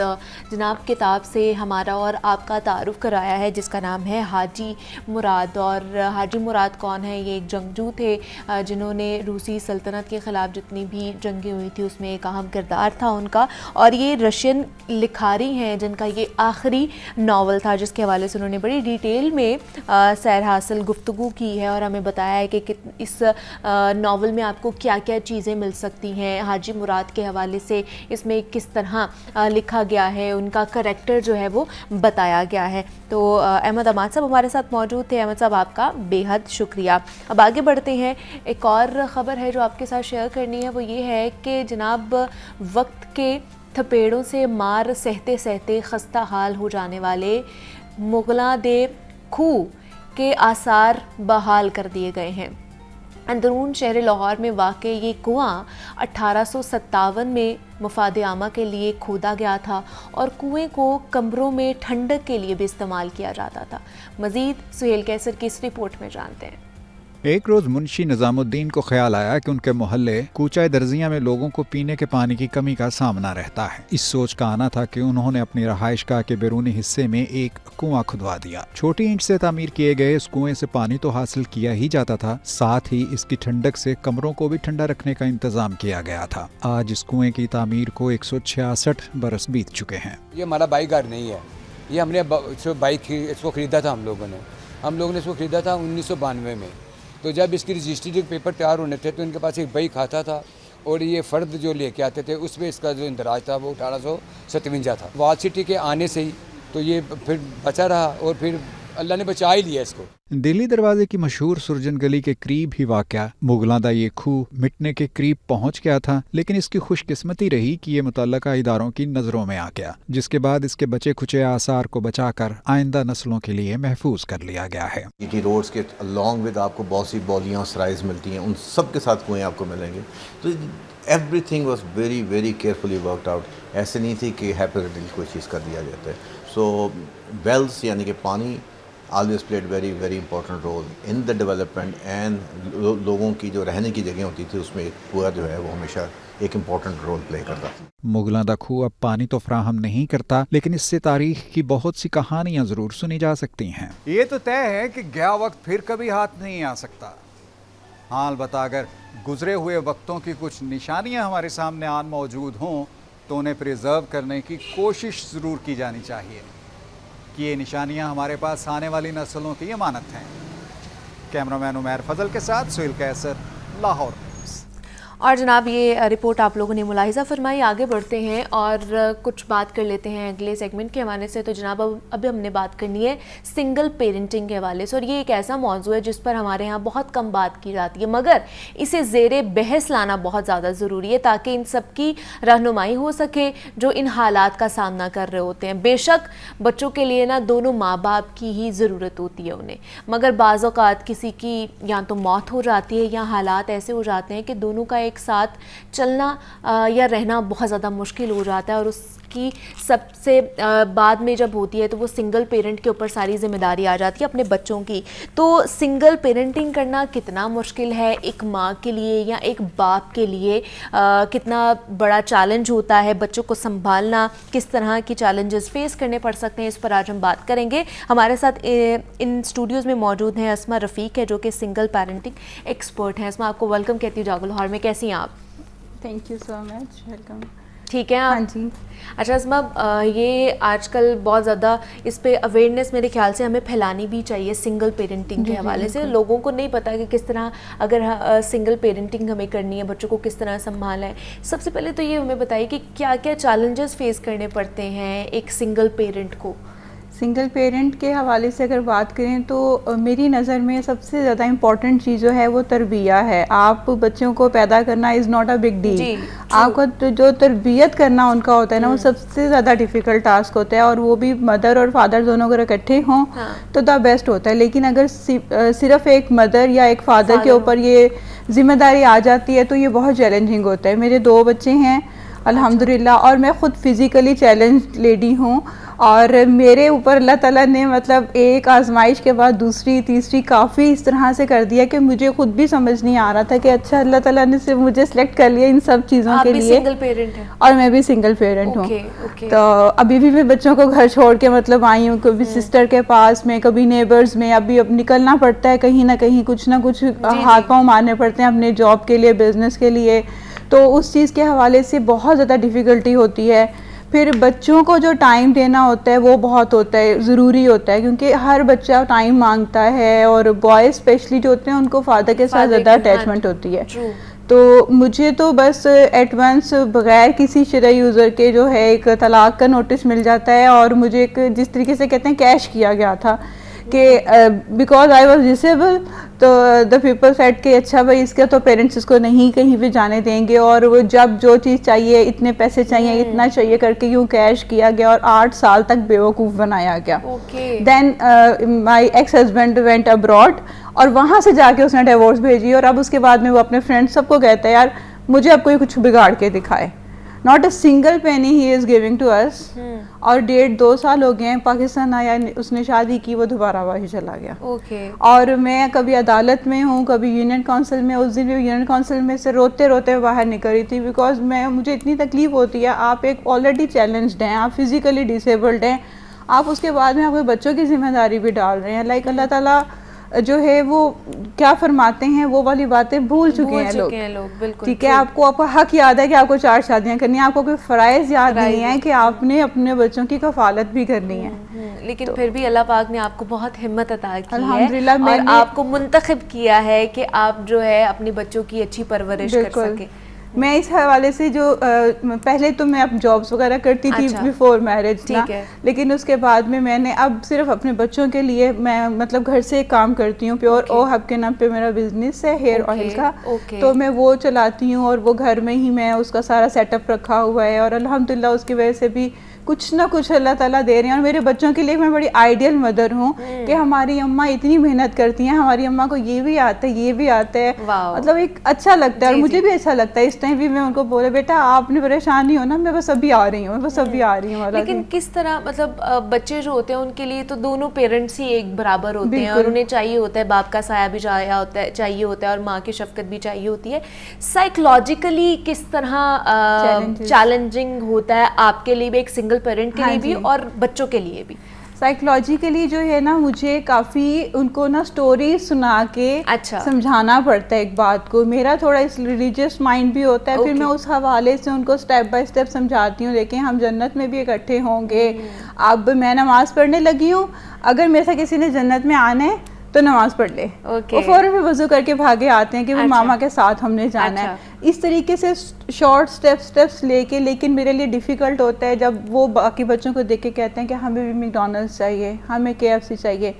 जनाब किताब से हमारा और आपका तारुफ़ कराया है जिसका नाम है हाजी मुराद। और हाजी मुराद कौन है? ये एक जंगजू थे जिन्होंने रूसी सल्तनत के ख़िलाफ़ जितनी भी जंगें हुई थी उसमें एक अहम किरदार था उनका। और ये रशियन लिखारी हैं जिनका ये आखिरी नावल था जिसके हवाले से उन्होंने बड़ी डिटेल में सैर हासिल गुफ्तगू की है और हमें बताया है कि इस नावल में आपको क्या क्या चीज़ें मिल सकती हैं। हाजी मुराद के हवाले से इसमें किस तरह लिखा गया है, उनका करैक्टर जो है वो बताया गया है। तो अहमद हमाद साहब हमारे साथ मौजूद थे। अहमद साहब आपका बेहद शुक्रिया। अब आगे बढ़ते हैं। एक और ख़बर है जो आपके साथ शेयर करनी है, वो ये है कि जनाब वक्त के थपेड़ों से मार सहते सहते खस्ता हाल हो जाने वाले मुगला दे खूह के आसार बहाल कर दिए गए हैं। अंदरून शहर लाहौर में वाक़ ये कुआं 1857 में मफाद आमा के लिए खोदा गया था और कुएं को कमरों में ठंडक के लिए भी इस्तेमाल किया जाता था। मज़ीद सुहेल कैसर की इस रिपोर्ट में जानते हैं। एक रोज़ मुंशी निज़ामुद्दीन को ख्याल आया कि उनके मोहल्ले कूचा दर्जिया में लोगों को पीने के पानी की कमी का सामना रहता है। इस सोच का आना था कि उन्होंने अपनी रहायशगाह के बैरूनी हिस्से में एक कुआं खुदवा दिया। छोटी ईंट से तामीर किए गए इस कुएं से पानी तो हासिल किया ही जाता था, साथ ही इसकी ठंडक से कमरों को भी ठंडा रखने का इंतजाम किया गया था। आज इस कुएं की तामीर को 166 बरस बीत चुके हैं। ये हमारा बाइक घर नहीं है, ये हमने इसको खरीदा था हम लोगों ने इसको खरीदा था 1992 में। तो जब इसकी रजिस्ट्री के पेपर तैयार होने थे तो इनके पास एक बई खाता था और ये फ़र्द जो लेके आते थे उसमें इसका जो इंदराज था वो 1857 था। वाल सिटी के आने से ही तो ये फिर बचा रहा और फिर अल्लाह ने बचा ही लिया इसको। दिल्ली दरवाजे की मशहूर सुरजन गली के करीब ही वाक़या मुगलों का ये खूह मिटने के करीब पहुंच गया था, लेकिन इसकी खुशकिस्मती रही कि ये मुतल्लका इदारों की नज़रों में आ गया, जिसके बाद इसके बचे खुचे आसार को बचाकर आइंदा नस्लों के लिए महफूज कर लिया गया है। जीटी रोड्स के अलॉन्ग विद आपको बहुत सी बॉलियाँ और सराइज मिलती हैं, उन सब के साथ कुएँ आपको मिलेंगे। तो everything was very very carefully worked out. ऐसे नहीं थी कि हैपोथेटिकल कोई चीज़ कर दिया जाता है। सो वेल्स यानी कि पानी always played very very important role in the development and लोगों की जो रहने की जगह होती थी उसमें कुआं जो है वो हमेशा एक इम्पोर्टेंट रोल प्ले करता था। मुगलों का खूह अब पानी तो फराहम नहीं करता, लेकिन इससे तारीख की बहुत सी कहानियां जरूर सुनी जा सकती हैं। ये तो तय है कि गया वक्त फिर कभी हाथ नहीं आ सकता। हाँ, अलबत्ता अगर गुजरे हुए वक्तों की कुछ निशानियां हमारे सामने आन मौजूद हों तो उन्हें प्रिजर्व करने की कोशिश ज़रूर की जानी चाहिए कि ये निशानियां हमारे पास आने वाली नस्लों की अमानत हैं। कैमरामैन उमैर फजल के साथ सुहेल कैसर, लाहौर। और जनाब ये रिपोर्ट आप लोगों ने मुलाहिज़ा फरमाई। आगे बढ़ते हैं और कुछ बात कर लेते हैं अगले सेगमेंट के हवाले से। तो जनाब अभी हमने बात करनी है सिंगल पेरेंटिंग के हवाले से, और ये एक ऐसा मौजू है जिस पर हमारे यहाँ बहुत कम बात की जाती है, मगर इसे ज़ेरे बहस लाना बहुत ज़्यादा ज़रूरी है ताकि इन सब की रहनुमाई हो सके जो इन हालात का सामना कर रहे होते हैं। बेशक बच्चों के लिए ना दोनों माँ बाप की ही ज़रूरत होती है उन्हें, मगर बाज़ औक़ात किसी की या तो मौत हो जाती है या हालात ऐसे हो जाते हैं कि दोनों का एक साथ चलना या रहना बहुत ज़्यादा मुश्किल हो जाता है, और उसकी सबसे बाद में जब होती है तो वो सिंगल पेरेंट के ऊपर सारी जिम्मेदारी आ जाती है अपने बच्चों की। तो सिंगल पेरेंटिंग करना कितना मुश्किल है एक माँ के लिए या एक बाप के लिए, कितना बड़ा चैलेंज होता है बच्चों को संभालना, किस तरह की चैलेंजेस फेस करने पड़ सकते हैं, इस पर आज हम बात करेंगे। हमारे साथ इन स्टूडियोज़ में मौजूद हैं अस्मा रफ़ीक है जो कि सिंगल पेरेंटिंग एक्सपर्ट हैं। अस्मा, आपको वेलकम कहती हूँ जागो लाहौर में। कैसी हैं आप? Thank you so much, welcome. ठीक है आप? हाँ जी। अच्छा अस्मा, ये आजकल बहुत ज़्यादा इस पे अवेयरनेस मेरे ख्याल से हमें फैलानी भी चाहिए सिंगल पेरेंटिंग के हवाले से। लोगों को नहीं पता कि किस तरह अगर सिंगल पेरेंटिंग हमें करनी है, बच्चों को किस तरह संभालना है। सबसे पहले तो ये हमें बताइए कि क्या क्या चैलेंजेस फेस करने पड़ते हैं एक सिंगल पेरेंट को। सिंगल पेरेंट के हवाले से अगर बात करें तो मेरी नज़र में सबसे ज़्यादा इम्पॉर्टेंट चीज़ जो है वो तरबिया है। आप बच्चों को पैदा करना is not a big deal, आपको तो जो तरबियत करना उनका होता है ना वो सबसे ज़्यादा डिफ़िकल्ट टास्क होता है, और वो भी मदर और फादर दोनों अगर इकट्ठे हों तो द बेस्ट होता है। लेकिन अगर सिर्फ एक मदर या एक फादर के ऊपर ये जिम्मेदारी आ जाती है तो ये बहुत चैलेंजिंग होता है। मेरे 2 बच्चे हैं अल्हम्दुलिल्लाह, और मैं ख़ुद फिज़िकली चैलेंज लेडी हूँ, और मेरे ऊपर अल्लाह ताला ने मतलब एक आजमाइश के बाद दूसरी तीसरी काफ़ी इस तरह से कर दिया कि मुझे खुद भी समझ नहीं आ रहा था कि अच्छा अल्लाह ताला ने सिर्फ मुझे सेलेक्ट कर लिया इन सब चीज़ों के लिए। सिंगल पेरेंट है? और मैं भी सिंगल पेरेंट हूँ। तो अभी भी मैं बच्चों को घर छोड़ के मतलब आई हूँ, कभी सिस्टर के पास में, कभी नेबर्स में, अभी अब निकलना पड़ता है कहीं ना कहीं, कुछ ना कुछ हाथ पाँव मारने पड़ते हैं अपने जॉब के लिए, बिजनेस के लिए, तो उस चीज़ के हवाले से बहुत ज़्यादा डिफ़िकल्टी होती है। फिर बच्चों को जो टाइम देना होता है वो बहुत होता है, ज़रूरी होता है, क्योंकि हर बच्चा टाइम मांगता है, और बॉयज़ स्पेशली जो होते हैं उनको फादर के साथ ज़्यादा अटैचमेंट होती है। तो मुझे तो बस एट वंस बग़ैर किसी शरई यूज़र के जो है एक तलाक का नोटिस मिल जाता है, और मुझे एक जिस तरीके से कहते हैं कैश किया गया था कि बिकॉज आई वॉज डिसेबल, तो द पीपल सेड कि अच्छा भाई इसका तो पेरेंट्स इसको नहीं कहीं भी जाने देंगे, और वो जब जो चीज़ चाहिए, इतने पैसे चाहिए, इतना चाहिए करके यूँ कैश किया गया और 8 साल तक बेवकूफ़ बनाया गया। देन माई एक्स हस्बैंड वेंट अब्रॉड, और वहाँ से जाके उसने डिवोर्स भेजी, और अब उसके बाद में वो अपने फ्रेंड्स सबको कहता है यार मुझे अब कोई कुछ बिगाड़ के दिखाए, not a single penny he is giving to us. और 1.5-2 साल हो गए हैं, पाकिस्तान आया, उसने शादी की, वो दोबारा वही चला गया। और मैं कभी अदालत में हूँ, कभी यूनियन काउंसिल में, उस दिन भी यूनियन काउंसिल में से रोते रोते बाहर निकल रही थी, बिकॉज मुझे इतनी तकलीफ़ होती है। आप एक ऑलरेडी चैलेंज्ड हैं, आप फिज़िकली डिसेबल्ड हैं, आप उसके बाद में अपने बच्चों की जिम्मेदारी भी डाल रहे हैं। लाइक अल्लाह ताला जो है वो क्या फरमाते हैं वो वाली बातें भूल चुके हैं लोग। बिल्कुल ठीक है, आपको आपका हक याद है कि आपको 4 शादियां करनी है, आपको कोई फ़राइज़ याद नहीं है कि आपने अपने बच्चों की कफालत भी करनी है। लेकिन तो फिर भी अल्लाह पाक ने आपको बहुत हिम्मत अता की है और आपको मुंतखब किया है कि आप जो है अपने बच्चों की अच्छी परवरिश कर सके। मैं इस हवाले से जो पहले तो मैं अब जॉब्स वगैरह करती थी बिफोर मैरिज ना, लेकिन उसके बाद में मैंने अब सिर्फ अपने बच्चों के लिए मैं मतलब घर से काम करती हूँ। प्योर ओ हब के नाम पे मेरा बिजनेस है हेयर ऑयल का, तो मैं वो चलाती हूँ और वो घर में ही मैं उसका सारा सेटअप रखा हुआ है, और अल्हम्दुलिल्लाह उसकी वजह से भी कुछ ना कुछ अल्लाह ताला दे रहे हैं। और मेरे बच्चों के लिए मैं बड़ी आइडियल मदर हूँ कि हमारी अम्मा इतनी मेहनत करती हैं, हमारी अम्मा को ये भी आता है ये भी आता है, मतलब एक अच्छा लगता है और मुझे भी अच्छा लगता है। इस टाइम भी मैं उनको बोले बेटा आपने परेशान नहीं होना, मैं बस अभी आ रही हूँ, बस अभी आ रही हूँ। लेकिन किस तरह मतलब बच्चे जो होते हैं उनके लिए तो दोनों पेरेंट्स ही एक बराबर होते हैं और उन्हें चाहिए होता है बाप का साया भी चाहिए होता है और माँ की शफकत भी चाहिए होती है। साइकोलॉजिकली किस तरह चैलेंजिंग होता है आपके लिए भी, एक सिंगल पेरेंट के लिए भी और बच्चों के लिए भी? साइकोलॉजिकली जो है ना, मुझे काफ़ी उनको ना स्टोरी सुना के समझाना पड़ता है एक बात को। मेरा थोड़ा इस रिलीजियस माइंड भी होता है, फिर मैं उस हवाले से उनको स्टेप बाय स्टेप समझाती हूँ। देखिए हम जन्नत में भी इकट्ठे होंगे, अब मैं नमाज़ पढ़ने लगी हूँ, अगर मेरे से किसी ने जन्नत में आना है तो नमाज़ पढ़ ले, और फ़ौरन भी वज़ू करके भागे आते हैं कि वो मामा के साथ हमने जाना है। इस तरीके से शॉर्ट स्टेप्स लेके, लेकिन मेरे लिए डिफ़िकल्ट होता है जब वो बाकी बच्चों को देख के कहते हैं कि हमें भी मैकडॉनल्ड्स चाहिए, हमें KFC चाहिए।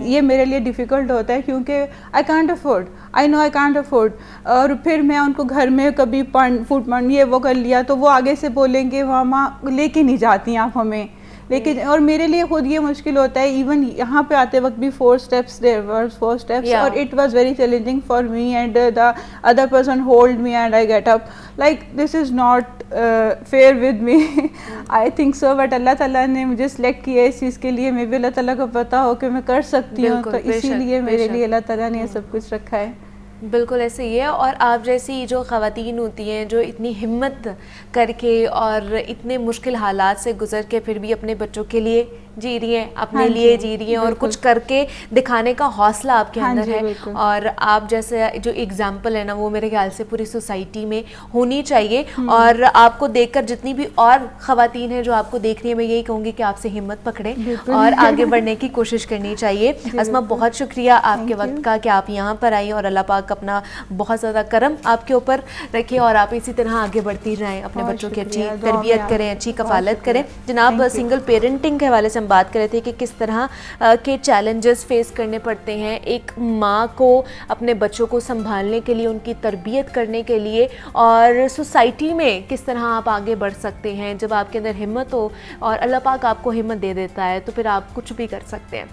ये मेरे लिए डिफ़िकल्ट होता है क्योंकि I can't afford, I know I can't afford. और फिर मैं उनको घर में कभी फूड पॉइंट ये वो कर लिया तो वो आगे से बोलेंगे मामा लेके नहीं जाती आप हमें, लेकिन और मेरे लिए खुद ये मुश्किल होता है। इवन यहाँ पे आते वक्त भी 4 steps और it was very challenging for me and the other person hold me and I get up like this is not fair with me, I think so. But अल्लाह ताला ने मुझे सिलेक्ट किया इस चीज़ के लिए, मे भी अल्लाह ताला को पता हो कि मैं कर सकती हूँ, तो इसीलिए मेरे लिए अल्लाह ताला ने ये सब कुछ रखा है। बिल्कुल ऐसे ही है। और आप जैसी जो ख़वातीन होती हैं जो इतनी हिम्मत करके और इतने मुश्किल हालात से गुजर के फिर भी अपने बच्चों के लिए जी रही हैं, अपने लिए जी रही हैं और कुछ करके दिखाने का हौसला आपके अंदर है। और आप जैसे जो एग्जाम्पल है ना, वो मेरे ख्याल से पूरी सोसाइटी में होनी चाहिए। और आपको देखकर जितनी भी और ख़वातीन हैं जो आपको देख रही हैं, मैं यही कहूँगी कि आपसे हिम्मत पकड़ें और आगे बढ़ने की कोशिश करनी चाहिए। अस्मा बहुत शुक्रिया आपके वक्त का कि आप यहाँ पर आई और अल्लाह पाक पाक अपना बहुत ज़्यादा करम आपके ऊपर रखे और आप इसी तरह आगे बढ़ती रहें, अपने बच्चों की अच्छी तरबियत करें, अच्छी कफ़ालत करें। जनाब, सिंगल पेरेंटिंग के हवाले से हम बात कर रहे थे कि किस तरह के चैलेंजेस फेस करने पड़ते हैं एक माँ को अपने बच्चों को संभालने के लिए, उनकी तरबियत करने के लिए, और सोसाइटी में किस तरह आप आगे बढ़ सकते हैं। जब आपके अंदर हिम्मत हो और अल्लाह पाक आपको हिम्मत दे देता है तो फिर आप कुछ भी कर सकते हैं।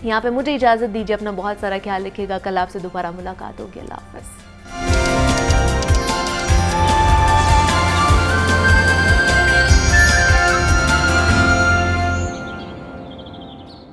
यहाँ पे मुझे इजाज़त दीजिए, अपना बहुत सारा ख्याल रखिएगा। कल आपसे दोबारा मुलाकात होगी। अल्लाह हाफ़िज़।